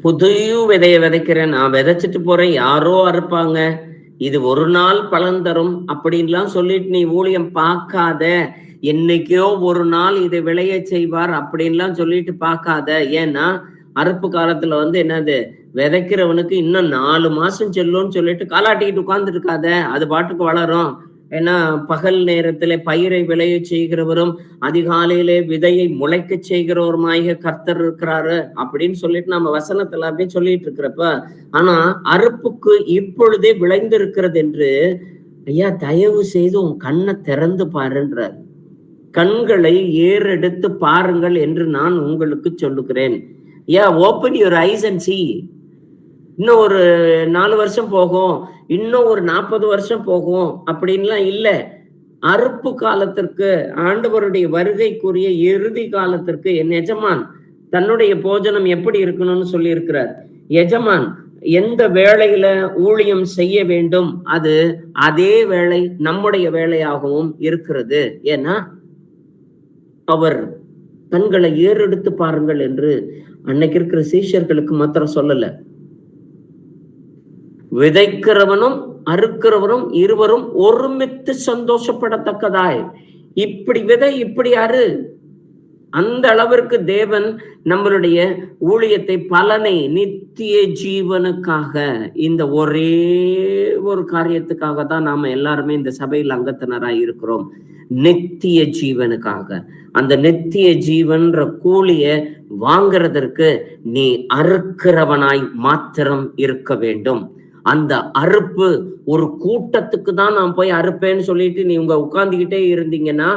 புது விதைய விதைக்கிறேன், நான் விதைச்சிட்டு போறேன், யாரோ அறுப்பாங்க, இது ஒரு நாள் பலன் தரும் அப்படின்லாம் சொல்லிட்டு நீ ஊழியம் பார்க்காத. என்னைக்கோ ஒரு நாள் இதை விளைய செய்வார் அப்படின்லாம் சொல்லிட்டு பார்க்காத. ஏன்னா அறுப்பு காலத்துல என்னது, விதைக்கிறவனுக்கு இன்னும் 4 மாசம் செல்லும்னு சொல்லிட்டு காலாட்டிக்கிட்டு உட்கார்ந்துட்டு இருக்காத, அது பாட்டுக்கு வளரும். ஏன்னா பகல் நேரத்திலே பயிரை விளைய செய்கிறவரும் அதிகாலையிலே விதையை முளைக்க செய்கிறவருமாய கர்த்தர் இருக்கிறாரு அப்படின்னு சொல்லிட்டு நம்ம வசனத்துல அப்படியே சொல்லிட்டு இருக்கிறப்ப, ஆனா அறுப்புக்கு இப்பொழுதே விளைந்து இருக்கிறது என்று, ஐயா தயவு செய்து உன் கண்ணை திறந்து பாருன்றார். கண்களை ஏறெடுத்து பாருங்கள் என்று நான் உங்களுக்கு சொல்லுகிறேன். Open your eyes and see. இன்னும் ஒரு 4 வருஷம் போகும், இன்னும் ஒரு 40 வருஷம் போகும் அப்படின்லாம் இல்ல. அறுப்பு காலத்திற்கு, ஆண்டவருடைய வருகைக்குரிய இறுதி காலத்திற்கு என் எஜமான் தன்னுடைய போஜனம் எப்படி இருக்கணும்னு சொல்லி இருக்கிறார். எஜமான் எந்த வேளையில ஊழியம் செய்ய வேண்டும், அது அதே வேளை நம்முடைய வேலையாகவும் இருக்கிறது. ஏன்னா அவர் கண்களை ஏறெடுத்து பாருங்கள் என்று அன்னைக்கு இருக்கிற சீஷர்களுக்கு மாத்திரம் சொல்லல, விதைக்கிறவனும் அறுக்கிறவரும் இருவரும் ஒருமித்து சந்தோஷப்படத்தக்கதாய், இப்படி விதை இப்படி அறு. அந்த அளவிற்கு தேவன் நம்மளுடைய ஊழியத்தை, பலனை, நித்திய ஜீவனுக்காக, இந்த ஒரே ஒரு காரியத்துக்காக தான் நாம எல்லாருமே இந்த சபையில் அங்கத்தினராய் இருக்கிறோம். நித்திய ஜீவனுக்காக. அந்த நித்திய ஜீவன்ற கூலிய வாங்கிறதற்கு நீ அறுக்கிறவனாய் மாத்திரம் இருக்க வேண்டும். அந்த அறுப்பு ஒரு கூட்டத்துக்கு தான் நான் போய் அறுப்பேன்னு சொல்லிட்டு நீ உட்கார்ந்துகிட்டே இருந்தீங்கன்னா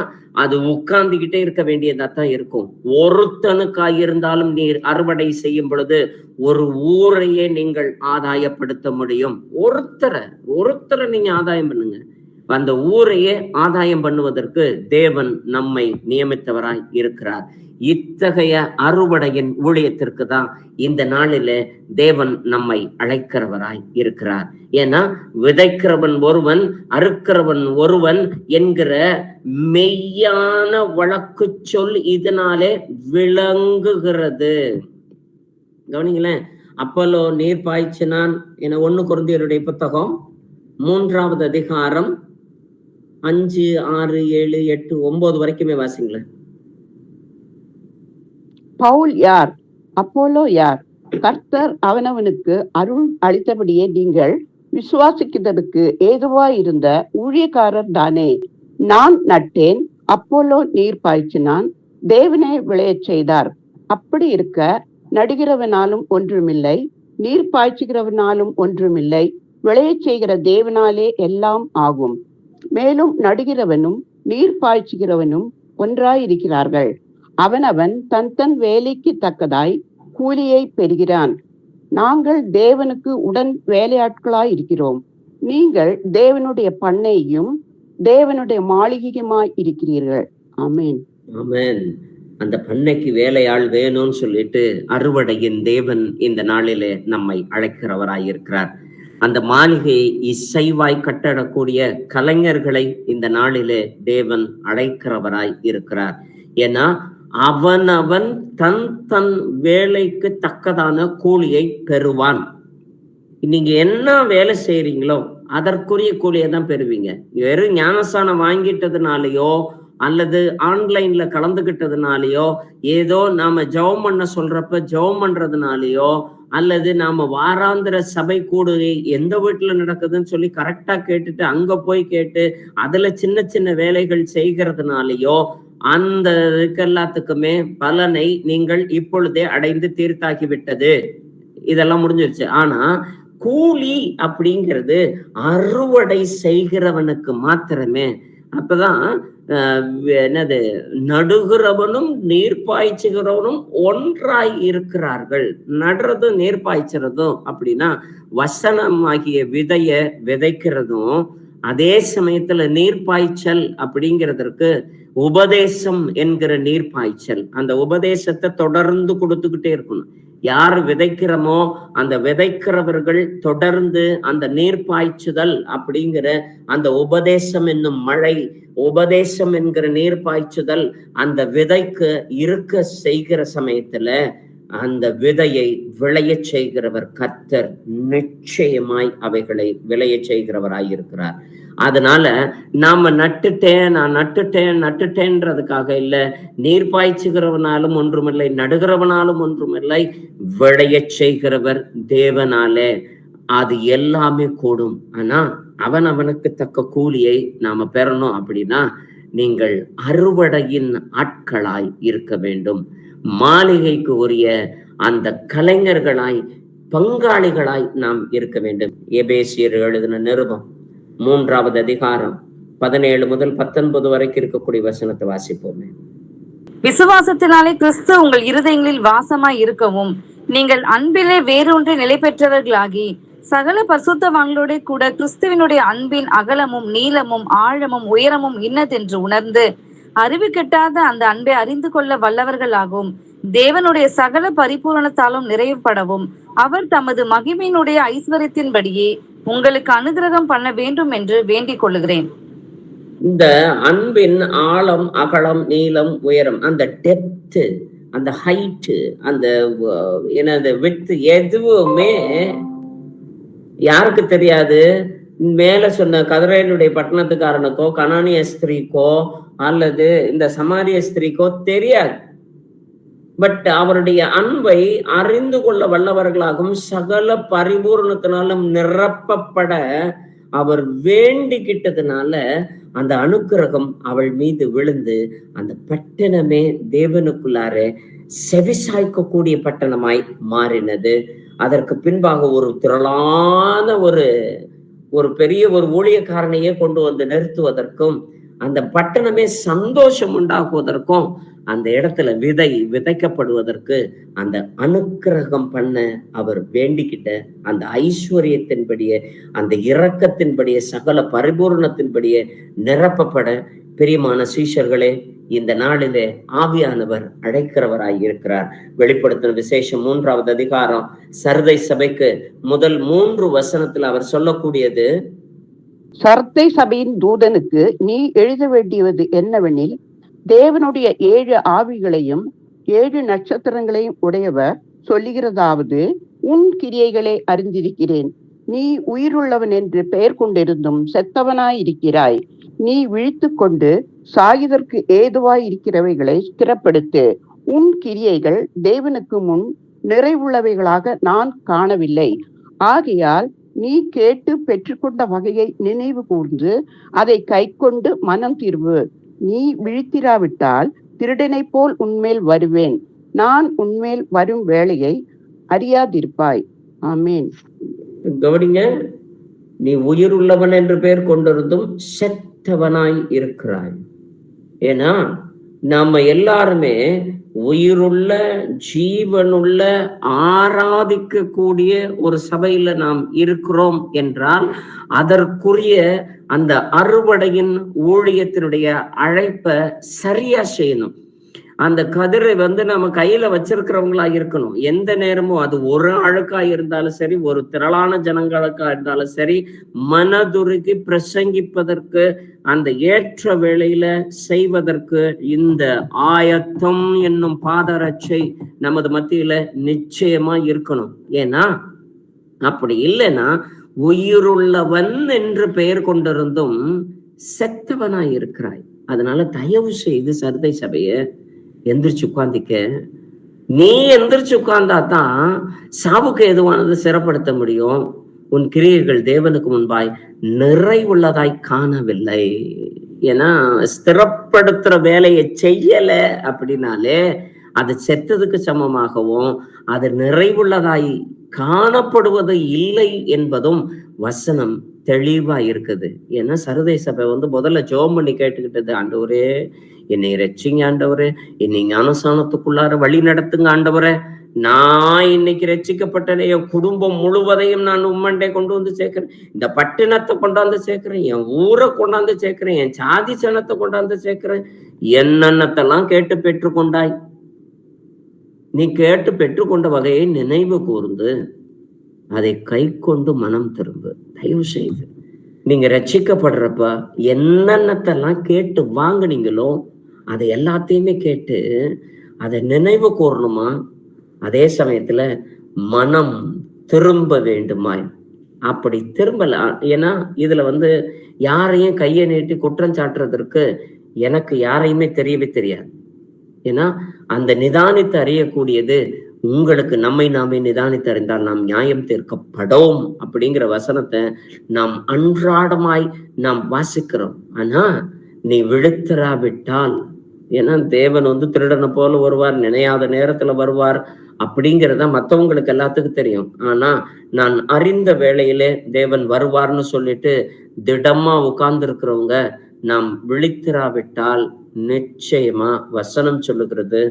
அது உட்கார்ந்துகிட்டே இருக்க வேண்டியதா தான் இருக்கும். ஒருத்தனுக்காய் இருந்தாலும் நீ அறுவடை செய்யும் பொழுது ஒரு ஊரையே நீங்கள் ஆதாயப்படுத்த முடியும். ஒருத்தரை நீங்க ஆதாயம் பண்ணுங்க. அந்த ஊரையே ஆதாயம் பண்ணுவதற்கு தேவன் நம்மை நியமித்தவராய் இருக்கிறார். இத்தகைய அறுவடையின் ஊழியத்திற்கு தான் இந்த நாளிலே தேவன் நம்மை அழைக்கிறவராய் இருக்கிறார். ஏன்னா விதைக்கிறவன் ஒருவன், அறுக்கிறவன் ஒருவன் என்கிற மெய்யான வழக்கு சொல் இதனாலே விளங்குகிறது. கவனிங்களேன், அப்போலோ நீர் பாய்ச்சினான் என 1 கொரிந்தியருடைய புத்தகம் 3வது அதிகாரம் 5, 6, 7, 8, 9 வரைக்குமே வாசிங்களேன். பவுல் யார்? அப்போலோ யார்? கர்த்தர் அவனவனுக்கு அருள் அளித்தபடியே நீங்கள் விசுவாசிக்கிறதுக்கு ஏதுவாய் இருந்த ஊழியக்காரர் தானே. நான் நட்டேன், அப்போலோ நீர் பாய்ச்சினான், தேவனே விளையச் செய்தார். அப்படி இருக்க நடுகிறவனாலும் ஒன்றுமில்லை, நீர் பாய்ச்சுகிறவனாலும் ஒன்றுமில்லை, விளையச் செய்கிற தேவனாலே எல்லாம் ஆகும். மேலும் நடுகிறவனும் நீர் பாய்ச்சுகிறவனும் ஒன்றாயிருக்கிறார்கள். அவனவன் தன் தன் வேலைக்கு தக்கதாய் கூலியை பெறுகிறான். நாங்கள் தேவனுக்கு உடன் வேலையாட்களாய் இருக்கிறோம். நீங்கள் தேவனுடைய பண்ணையும் தேவனுடைய மாளிகையுமாய் இருக்கிறீர்கள். ஆமென். ஆமென். அந்த பண்ணைக்கு வேலையாள் வேணும்னு சொல்லிட்டு அறுவடையின் தேவன் இந்த நாளிலே நம்மை அழைக்கிறவராய் இருக்கிறார். அந்த மாளிகையை இசைவாய் கட்டடக்கூடிய கலைஞர்களை இந்த நாளிலே தேவன் அழைக்கிறவராய் இருக்கிறார். ஏன்னா அவனவன் தன் தன் வேலைக்கு தக்கதான கூலியை பெறுவான். நீங்க என்ன வேலை செய்யறீங்களோ அதற்குரிய கூலியை தான் பெறுவீங்க. வெறும் ஞானஸ்தானம் வாங்கிட்டதுனாலயோ அல்லது ஆன்லைன்ல கலந்துகிட்டதுனாலயோ, ஏதோ நாம ஜெபம் பண்ண சொல்றப்ப ஜெபம் பண்றதுனாலயோ, அல்லது நாம வாராந்திர சபை கூடுகை எந்த வீட்டுல நடக்குதுன்னு சொல்லி கரெக்டா கேட்டுட்டு அங்க போய் கேட்டு அதுல சின்ன சின்ன வேலைகள் செய்கிறதுனாலயோ அந்த எல்லாத்துக்குமே பலனை நீங்கள் இப்பொழுதே அடைந்து தீர்த்தாகிவிட்டது. இதெல்லாம் முடிஞ்சிருச்சு. ஆனா கூலி அப்படிங்கிறது அறுவடை செய்கிறவனுக்கு மாத்திரமே. அப்பதான் என்னது, நடுகிறவனும் நீர் பாய்ச்சுகிறவனும் ஒன்றாய் இருக்கிறார்கள். நடுறதும் நீர் பாய்ச்சுறதும் அப்படின்னா வசனமாகிய விதைய விதைக்கிறதும், அதே சமயத்துல நீர் பாய்ச்சல் அப்படிங்கிறதற்கு உபதேசம் என்கிற நீர் பாய்ச்சல். அந்த உபதேசத்தை தொடர்ந்து கொடுத்துக்கிட்டே இருக்கணும். யார் விதைக்கிறோமோ அந்த விதைக்கிறவர்கள் தொடர்ந்து அந்த நீர் பாய்ச்சுதல் அப்படிங்கிற அந்த உபதேசம் என்னும் மழை, உபதேசம் என்கிற நீர் பாய்ச்சுதல் அந்த விதைக்கு இருக்க செய்கிற சமயத்துல அந்த விதையை விளைய செய்கிறவர் கர்த்தர் நிச்சயமாய் அவைகளை விளைய செய்கிறவராய் இருக்கிறார். அதனால நாம நான் நட்டுட்டேன்றதுக்காக இல்ல, நீர் பாய்ச்சுகிறவனாலும் ஒன்றுமில்லை, நடுகிறவனாலும் ஒன்றுமில்லை, விளைய செய்கிறவர் தேவனாலே. அது எல்லாமே கூடும். ஆனா அவனுக்கு தக்க கூலியை நாம பெறணும். அப்படின்னா நீங்கள் அறுவடையின் ஆட்களாய் இருக்க வேண்டும். மாளிகைக்கு உரிய அந்த கலைஞர்களாய் பங்காளிகளாய் நாம் இருக்க வேண்டும். எபேசியர் எழுதின நிருபம் 3வது அதிகாரம் 17 முதல் 19 வரைக்கும் இருக்கக்கூடிய வசனத்தை வாசிப்போமே. விசுவாசத்தினாலே கிறிஸ்து உங்கள் இருதயங்களில் வாசமாய் இருக்கவும், நீங்கள் அன்பிலே வேறொன்றை நிலை பெற்றவர்களாகி சகல பரிசுத்தவான்களோட கூட கிறிஸ்துவினுடைய அன்பின் அகலமும் நீளமும் ஆழமும் உயரமும் இன்னதென்று உணர்ந்து அறிவு கெட்டாத அந்த அன்பை அறிந்து கொள்ள வல்லவர்களாகவும், தேவனுடைய சகல பரிபூரணத்தாலும் நிறைவுபடவும் அவர் தமது மகிமையினுடைய ஐஸ்வர்யத்தின்படியே உங்களுக்கு அனுகிரகம் பண்ண வேண்டும் என்று வேண்டிக் கொள்ளுகிறேன். இந்த அன்பின் ஆழம் அகலம் நீளம் உயரம், அந்த டெப்த், அந்த ஹைட்டு, அந்த என்னது விட்த், எதுவுமே யாருக்கு தெரியாது? மேல சொன்ன கதிரேலுடைய பட்டணத்துக்காரனுக்கோ கனானிய ஸ்திரீக்கோ அல்லது இந்த சமாரிய ஸ்திரீக்கோ தெரியாது. பட் அவருடைய அன்பை அறிந்து கொள்ள வல்லவர்களாகவும் சகல பரிபூர்ணத்தினாலும் நிரப்பப்பட அவர் வேண்டிக்கிட்டதுனால அந்த அனுக்கிரகம் அவள் மீது விழுந்து அந்த பட்டணமே தேவனுக்குள்ளார செவிசாய்க்கக்கூடிய பட்டணமாய் மாறினது. அதற்கு பின்பாக ஒரு திரளான ஒரு பெரிய ஒரு ஊழியக்காரனையே கொண்டு வந்து நிறுத்துவதற்கும் அந்த பட்டணமே சந்தோஷம் உண்டாக்குவதற்கும் அந்த இடத்துல விதைக்கப்படுவதற்கு அந்த அனுக்கிரகம் பண்ண அவர் வேண்டிக்கிட்ட அந்த ஐஸ்வர்யத்தின்படியே அந்த இரக்கத்தின்படியே சகல பரிபூர்ணத்தின்படியே நிரப்பப்பட பிரியமான சீஷர்களே, இந்த நாளிலே ஆவியானவர் அழைக்கிறவராய் இருக்கிறார். வெளிப்படுத்தின விசேஷம் 3வது அதிகாரம் சர்தை சபைக்கு முதல் 3 வசனத்துல அவர் சொல்லக்கூடியது, சர்தை சபையின் தூதனுக்கு நீ எழுத வேண்டியது என்னவெனில், தேவனுடைய 7 ஆவிகளையும் 7 நட்சத்திரங்களையும் உடையவர் சொல்லுகிறதாவது, உன் கிரியைகளை அறிந்திருக்கிறேன். நீ உயிருள்ளவன் என்று பெயர் கொண்டிருந்தும் செத்தவனாயிருக்கிறாய். நீ விழித்து கொண்டு சாயுதற்கு ஏதுவாய் இருக்கிறவைகளை ஸ்திரப்படுத்து. உன் கிரியைகள் தேவனுக்கு முன் நிறைவுள்ளவைகளாக நான் காணவில்லை. ஆகையால் நீ கேட்டு பெற்றுக்கொண்ட வகையை நினைவு கூர்ந்து அதை கை கொண்டு மனம் தீர்வு. நீ விழித்திராவிட்டால் திருடனை போல் உன்மேல் வருவேன். நான் உன்மேல் வரும் வேளையை அறியாதிருப்பாய். ஆமென். கவனிங்க, நீ உயிர் உள்ளவன் என்று பெயர் கொண்டிருந்தும் செத்தவனாய் இருக்கிறாய். ஏன்னா நாம எல்லாருமே உயிருள்ள ஜீவனுள்ள ஆராதிக்க கூடிய ஒரு சபையில நாம் இருக்கிறோம் என்றால் அதற்குரிய அந்த அறுவடையின் ஊழியத்தினுடைய அழைப்பை சரியா செய்யணும். அந்த கதிரை நம்ம கையில வச்சிருக்கிறவங்களா இருக்கணும். எந்த நேரமும் அது ஒரு ஆளுக்கா இருந்தாலும் சரி, ஒரு திரளான ஜனங்களுக்கா இருந்தாலும் சரி, மனதுருகி பிரசங்கிப்பதற்கு அந்த ஏற்ற வேளையில செய்வதற்கு இந்த ஆயத்தம் என்னும் பாதரட்சை நமது மத்தியில நிச்சயமா இருக்கணும். ஏன்னா அப்படி இல்லைன்னா உயிருள்ளவன் என்று பெயர் கொண்டிருந்தும் செத்தவனாய் இருக்கிறாய். அதனால தயவு செய்து சர்தை சபைய எந்திரிச்சு உட்கார்ந்திக்க. நீ எந்திரிச்சு உட்கார்ந்தாதான் சாவுக்கு எதுவானது சிறப்படுத்த முடியும். உன் கிரியைகள் தேவனுக்கு முன்பாய் நிறைவுள்ளதாய் காணவில்லை. ஏன்னா ஸ்திரப்படுத்துற வேலையை செய்யல அப்படின்னாலே அது செத்ததுக்கு சமமாகவும் அது நிறைவுள்ளதாய் காணப்படுவது இல்லை என்பதும் வசனம் தெளிவா இருக்குது. ஏன்னா சர்தை சபை முதல்ல ஜெபம் பண்ணி கேட்டுக்கிட்டது, ஆண்டவரே என்னை ரட்சிங்க, ஆண்டவரே என்னை ஞானஸ்நானத்துக்குள்ளார வழி நடத்துங்க, ஆண்டவரே நான் இன்னைக்கு ரட்சிக்கப்பட்டேன், என் குடும்பம் முழுவதையும் நான் உம்மண்டை கொண்டு வந்து சேர்க்கிறேன், இந்த பட்டினத்தை கொண்டாந்து சேர்க்கிறேன், என் ஊரை கொண்டாந்து சேர்க்கிறேன், என் சாதி சனத்தை கொண்டாந்து சேர்க்கிறேன். என்னென்னத்தெல்லாம் கேட்டு பெற்றுக்கொண்டாய். நீ கேட்டு பெற்றுக்கொண்ட வகையை நினைவு கூர்ந்து அதை கை கொண்டு மனம் திரும்பு. தயவு செய்து நீங்க ரட்சிக்கப்படுறப்ப என்னென்னத்தெல்லாம் கேட்டு வாங்குனீங்களோ அதை எல்லாத்தையுமே கேட்டு அதை நினைவு கூறணுமா. அதே சமயத்துல மனம் திரும்ப வேண்டுமாய். அப்படி திரும்பல. ஏன்னா இதுல யாரையும் கையை நீட்டி குற்றம் சாட்டுறதற்கு எனக்கு யாரையுமே தெரியவே தெரியாது. ஏன்னா அந்த நிதானித்து அறியக்கூடியது உங்களுக்கு. நம்மை நாமே நிதானித்து அறிந்தால் நாம் நியாயம் தீர்க்கப்படும் அப்படிங்கிற வசனத்தை நாம் அன்றாடமாய் நாம் வாசிக்கிறோம். ஆனா நீ விழித்திராவிட்டால், ஏன்னா தேவன் திருடனை போல வருவார், நினையாத நேரத்துல வருவார் அப்படிங்கிறத மற்றவங்களுக்கு எல்லாத்துக்கும் தெரியும். ஆனா நான் அறிந்த வேளையிலே தேவன் வருவார்னு சொல்லிட்டு திடமா உட்கார்ந்து இருக்கிறவங்க நாம் விழித்திராவிட்டால் நிச்சயமா வசனம் சொல்லுகிறது,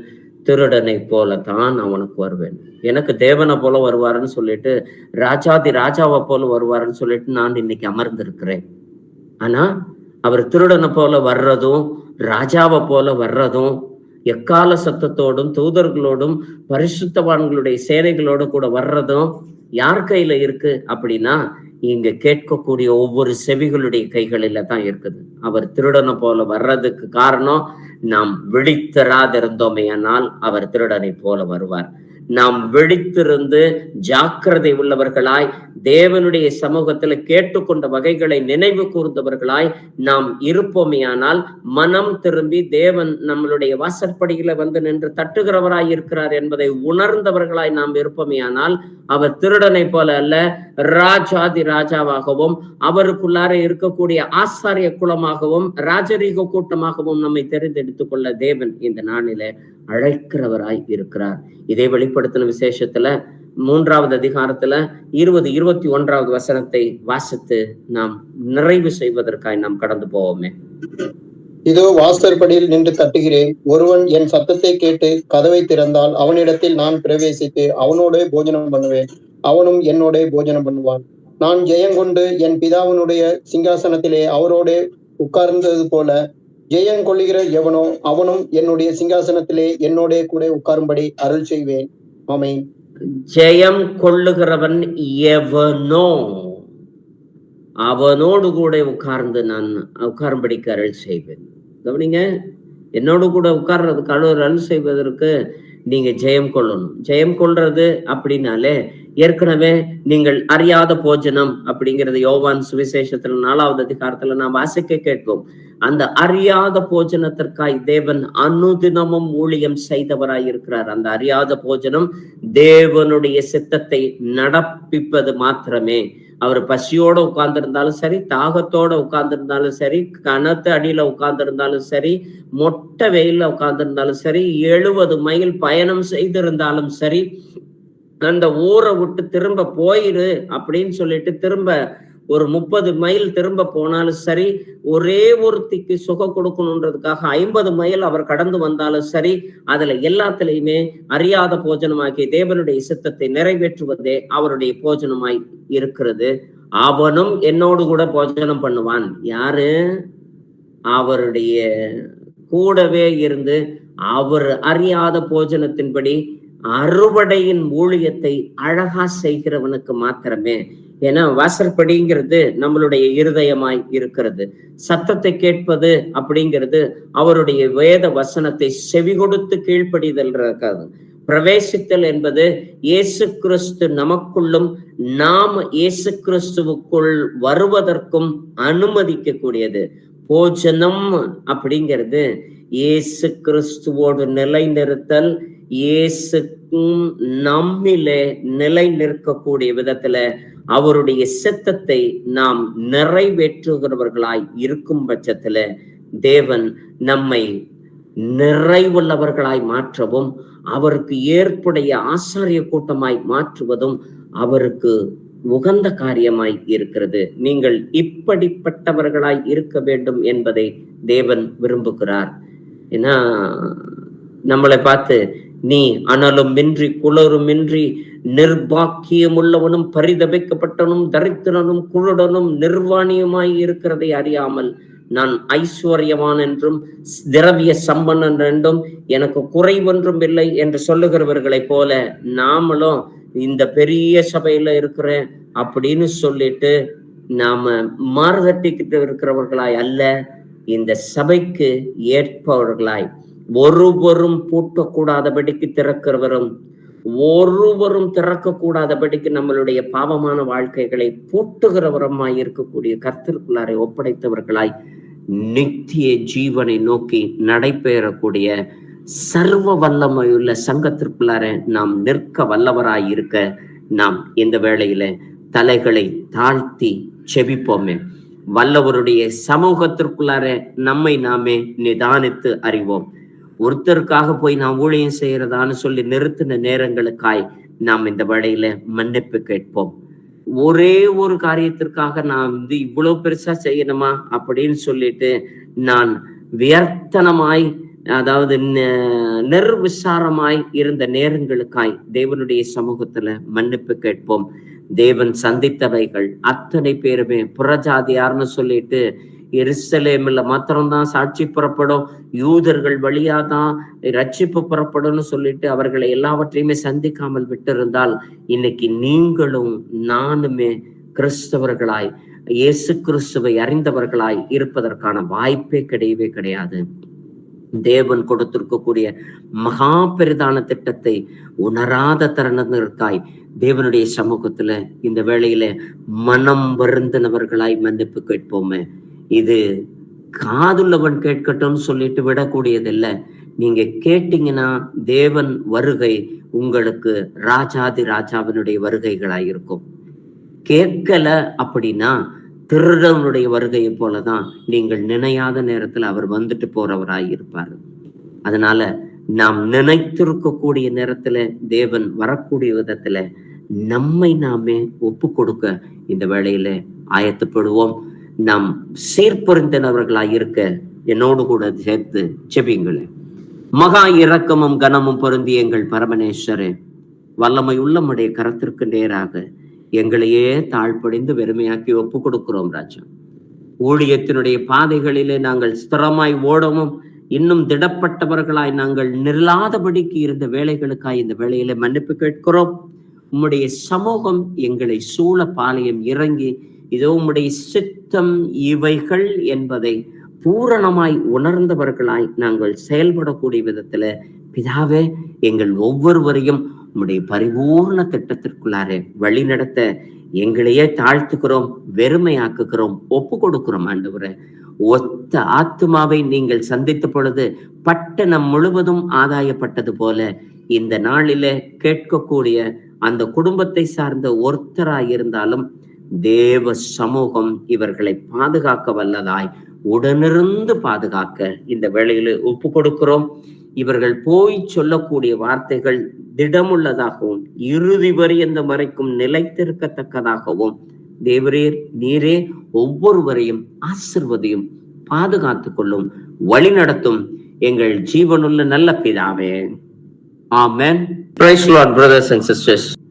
திருடனை போலதான் அவனுக்கு வருவேன். எனக்கு தேவனை போல வருவாருன்னு சொல்லிட்டு ராஜாதி ராஜாவை போல வருவாருன்னு சொல்லிட்டு நான் இன்னைக்கு அமர்ந்திருக்கிறேன். ஆனா அவர் திருடனை போல வர்றதும் ராஜாவை போல வர்றதும் எக்கால சத்தத்தோடும் தூதர்களோடும் பரிசுத்தவான்களுடைய சேனைகளோடு கூட வர்றதும் யார் கையில இருக்கு அப்படின்னா இங்க கேட்கக்கூடிய ஒவ்வொரு செவிகளுடைய கைகளில தான் இருக்குது. அவர் திருடனை போல வர்றதுக்கு காரணம் நாம் விழித்திராதிருந்தோமே, ஆனால் அவர் திருடனை போல வருவார். நாம் விழித்திருந்து ஜாக்கிரதை உள்ளவர்களாய் தேவனுடைய சமூகத்துல கேட்டுக்கொண்ட வகைகளை நினைவு கூர்ந்தவர்களாய் நாம் இருப்போமையானால், மனம் திரும்பி தேவன் நம்மளுடைய வாசற்படியில நின்று தட்டுகிறவராய் இருக்கிறார் என்பதை உணர்ந்தவர்களாய் நாம் இருப்போமையானால், அவர் திருடனை போல அல்ல, ராஜாதி ராஜாவாகவும் அவருக்குள்ளார இருக்கக்கூடிய ஆசாரிய குலமாகவும் ராஜரீக கூட்டமாகவும் நம்மை தெரிந்தெடுத்துக் கொள்ள தேவன் இந்த நாளில அழைக்கிறவராய் இருக்கிறார். இதை வெளிப்படுத்தின விசேஷத்துல 3வது அதிகாரத்துல 20-21 வசனத்தை வாசித்து நாம் நிறைவு செய்வதற்காய் நாம் கடந்து போவோமே. இதோ வாசற்படியில் நின்று தட்டுகிறேன். ஒருவன் என் சத்தத்தை கேட்டு கதவை திறந்தால் அவனிடத்தில் நான் பிரவேசித்து அவனோட போஜனம் பண்ணுவேன், அவனும் என்னோட போஜனம் பண்ணுவான். நான் ஜெயங்கொண்டு என் பிதாவினுடைய சிங்காசனத்திலே அவரோட உட்கார்ந்தது போல ஜெயங்கொள்ளுகிற எவனோ அவனும் என்னுடைய சிங்காசனத்திலே என்னோட கூட உட்காரும்படி அருள் செய்வேன். ஆமென். ஜெயம் கொள்ளுகிறவன் எவனோ அவனோடு கூட உட்காரும்படிக்கு அருள் செய்வேன். கவனிங்க, என்னோடு கூட உட்கார்றதுக்கு அருள் செய்வதற்கு நீங்க ஜெயம் கொள்ளணும். ஜெயம் கொள்றது அப்படின்னாலே ஏற்கனவே நீங்கள் அறியாத போஜனம் அப்படிங்கிறது யோவான் சுவிசேஷத்துல 4வது அதிகாரத்துல நாம் வாசிக்க கேட்போம். அந்த அறியாத போஜனத்திற்காய் தேவன் அனுதினமும் ஊழியம் செய்தவராய் இருக்கிறார். அந்த அறியாத போஜனம் தேவனுடைய சித்தத்தை நடப்பிப்பது மாத்திரமே. அவர் பசியோட உட்கார்ந்து இருந்தாலும் சரி, தாகத்தோட உட்கார்ந்து இருந்தாலும் சரி, கனத்து அடியில உட்கார்ந்து இருந்தாலும் சரி, மொட்டை வெயில்ல உட்கார்ந்து இருந்தாலும் சரி, 70 மைல் பயணம் செய்திருந்தாலும் சரி, அந்த ஊரை விட்டு திரும்ப போயிரு அப்படின்னு சொல்லிட்டு திரும்ப ஒரு 30 மைல் திரும்ப போனாலும் சரி, ஒரே ஒருத்திக்கு சுகம் கொடுக்கணுன்றதுக்காக 50 மைல் அவர் கடந்து வந்தாலும் சரி, அதுல எல்லாத்திலையுமே அறியாத போஜனமாகிய தேவனுடைய சித்தத்தை நிறைவேற்றுவதே அவருடைய போஜனமாய் இருக்கிறது. அவனும் என்னோடு கூட போஜனம் பண்ணுவான். யாரு? அவருடைய கூடவே இருந்து அவர் அறியாத போஜனத்தின்படி அறுவடையின் ஊழியத்தை அழகா செய்கிறவனுக்கு மாத்திரமே. ஏன்னா வாசற்படிங்கிறது நம்மளுடைய இருதயமாய் இருக்கிறது. சத்தத்தை கேட்பது அப்படிங்கிறது அவருடைய வேத வசனத்தை செவி கொடுத்து கீழ்ப்படிதல் இருக்காது. பிரவேசித்தல் என்பது இயேசு கிறிஸ்து நமக்குள்ளும் நாம் இயேசு கிறிஸ்துவுக்குள் வருவதற்கும் அனுமதிக்க கூடியது. போஜனம் அப்படிங்கிறது இயேசு கிறிஸ்துவோடு நிலைநிறுத்தல், இயேசுக்கும் நம்மிலே நிலை நிற்கக்கூடிய விதத்துல அவருடைய சித்தத்தை நாம் நிறைவேற்றுகிறவர்களாய் இருக்கும் பட்சத்துல தேவன் நம்மை நிறைவுள்ளவர்களாய் மாற்றவும் அவருக்கு ஏற்புடைய ஆசாரிய கூட்டமாய் மாற்றுவதும் அவருக்கு உகந்த காரியமாய் இருக்கிறது. நீங்கள் இப்படிப்பட்டவர்களாய் இருக்க வேண்டும் என்பதை தேவன் விரும்புகிறார். ஏன்னா நம்மளை பார்த்து நீ அனலும் மின்றி குளருமின்றி நிர்பாக்கியமுள்ளவனும் பரிதபிக்கப்பட்டனும் தரித்திரனும் குருடனும் நிர்வாணியுமாய் இருக்கிறதை அறியாமல் நான் ஐஸ்வர்யவான் என்றும் திரவிய சம்பன்னன் என்றும் எனக்கு குறைவொன்றும் இல்லை என்று சொல்லுகிறவர்களைப் போல நாமளும் இந்த பெரிய சபையில இருக்கிறேன் அப்படின்னு சொல்லிட்டு நாம மாறுதட்டிக்கிட்டு இருக்கிறவர்களாய் அல்ல, இந்த சபைக்கு ஏற்பவர்களாய் ஒருவரும் பூட்டக்கூடாதபடிக்கு திறக்கிறவரும் ஒருவரும் திறக்கக்கூடாதபடிக்கு நம்மளுடைய பாவமான வாழ்க்கைகளை பூட்டுகிறவருமாய் இருக்கக்கூடிய கர்த்தருக்குள்ளாரை ஒப்படைத்தவர்களாய் நித்திய ஜீவனை நோக்கி நடைபெறக்கூடிய சர்வ வல்லமையுள்ள சங்கத்திற்குள்ளார நாம் நிற்க வல்லவராய் இருக்க நாம் இந்த வேளையில தலைகளை தாழ்த்தி செபிப்போமே. வல்லவருடைய சமூகத்திற்குள்ளார நம்மை நாமே நிதானித்து அறிவோம். ஒருத்தருக்காக போய் நான் ஊழியம் செய்யறதான்னு சொல்லி நிறுத்தின நேரங்களுக்காய் நாம் இந்த வேளையில மன்னிப்பு கேட்போம். ஒரே ஒரு காரியத்திற்காக நான் இவ்வளவு பெருசா செய்யணுமா அப்படின்னு சொல்லிட்டு நான் வியர்த்தனமாய், அதாவது நிர்விசாரமாய் இருந்த நேரங்களுக்காய் தேவனுடைய சமூகத்துல மன்னிப்பு கேட்போம். தேவன் சந்தித்தவைகள் அத்தனை பேருமே புறஜாதியார்னு சொல்லிட்டு எருசலேமில் மாத்திரம்தான் சாட்சி புறப்படும், யூதர்கள் வழியாதான் ரட்சிப்பு புறப்படும்னு சொல்லிட்டு அவர்களை எல்லாவற்றையுமே சந்திக்காமல் விட்டிருந்தால் இன்னைக்கு நீங்களும் நானுமே கிறிஸ்தவர்களாய் இயேசு கிறிஸ்துவை அறிந்தவர்களாய் இருப்பதற்கான வாய்ப்பே கிடையவே கிடையாது. தேவன் கொடுத்திருக்கக்கூடிய மகா பெரிதான திட்டத்தை உணராத தருணத்திற்காய் தேவனுடைய சமூகத்துல இந்த வேளையில மனம் வருந்தினவர்களாய் மன்னிப்பு கேட்போமே. இது காதுள்ளவன் கேட்கட்டும்னு சொல்லிட்டு விடக்கூடியதில்லை. நீங்க கேட்டீங்கன்னா தேவன் வருகை உங்களுக்கு ராஜாதி ராஜாவினுடைய வருகைகளாய் இருக்கும். கேட்கல அப்படின்னா திருடனுடைய வருகையை போலதான் நீங்கள் நினையாத நேரத்துல அவர் வந்துட்டு போறவராய் இருப்பாரு. அதனால நாம் நினைத்திருக்கக்கூடிய நேரத்துல தேவன் வரக்கூடிய விதத்துல நம்மை நாமே ஒப்பு கொடுக்க இந்த வேளையில ஆயத்தப்படுவோம். நாம் சீர்பொருந்தினவர்களாய் இருக்க என்னோடு கூட சேர்த்து செபிங்களே. மகா இரக்கமும் கனமும் பொருந்திய எங்கள் பரமனேஸ்வரே, வல்லமை உள்ளமுடைய கரத்திற்கு நேராக எங்களையே தாழ்படிந்து வெறுமையாக்கி ஒப்பு கொடுக்கிறோம் ராஜா. ஊழியத்தினுடைய பாதைகளிலே நாங்கள் ஸ்திரமாய் ஓடவும் இன்னும் திடப்பட்டவர்களாய் நாங்கள் நிரலாதபடிக்கு இருந்த வேலைகளுக்காய் இந்த வேளையில மன்னிப்பு கேட்கிறோம். உம்முடைய சமூகம் எங்களை சூழ பாளையம் இறங்கி இதோ உம்முடைய சித்தம் இவைகள் என்பதை பூரணமாய் உணர்ந்தவர்களாய் நாங்கள் செயல்படக்கூடிய விதத்துல பிதாவே எங்கள் ஒவ்வொருவரையும் உம்முடைய பரிபூர்ண திட்டத்திற்குள்ளார வழி நடத்த எங்களையே தாழ்த்துக்கிறோம், வெறுமையாக்குகிறோம், ஒப்பு கொடுக்கிறோம். ஆண்டவரே, ஒத்த ஆத்துமாவை நீங்கள் சந்தித்த பொழுது பட்டணம் முழுவதும் ஆதாயப்பட்டது போல இந்த நாளில கேட்கக்கூடிய அந்த குடும்பத்தை சார்ந்த ஒருத்தராய் இருந்தாலும் தேவ சமூகம் இவர்களை பாதுகாக்க வல்லதாய் உடனிருந்து பாதுகாக்க இந்த வேளையில ஒப்பு கொடுக்கிறோம். இவர்கள் போய் சொல்லக்கூடிய வார்த்தைகள் திடமுள்ளதாகவும் இறுதி பரியந்த வரைக்கும் நிலைத்திருக்கத்தக்கதாகவும் தேவரீர் நீரே ஒவ்வொருவரையும் ஆசிர்வதியும் பாதுகாத்துக் கொள்ளும் வழி நடத்தும் எங்கள் ஜீவனுள்ள நல்ல பிதாவே. ஆமென். Praise the Lord, brothers and sisters.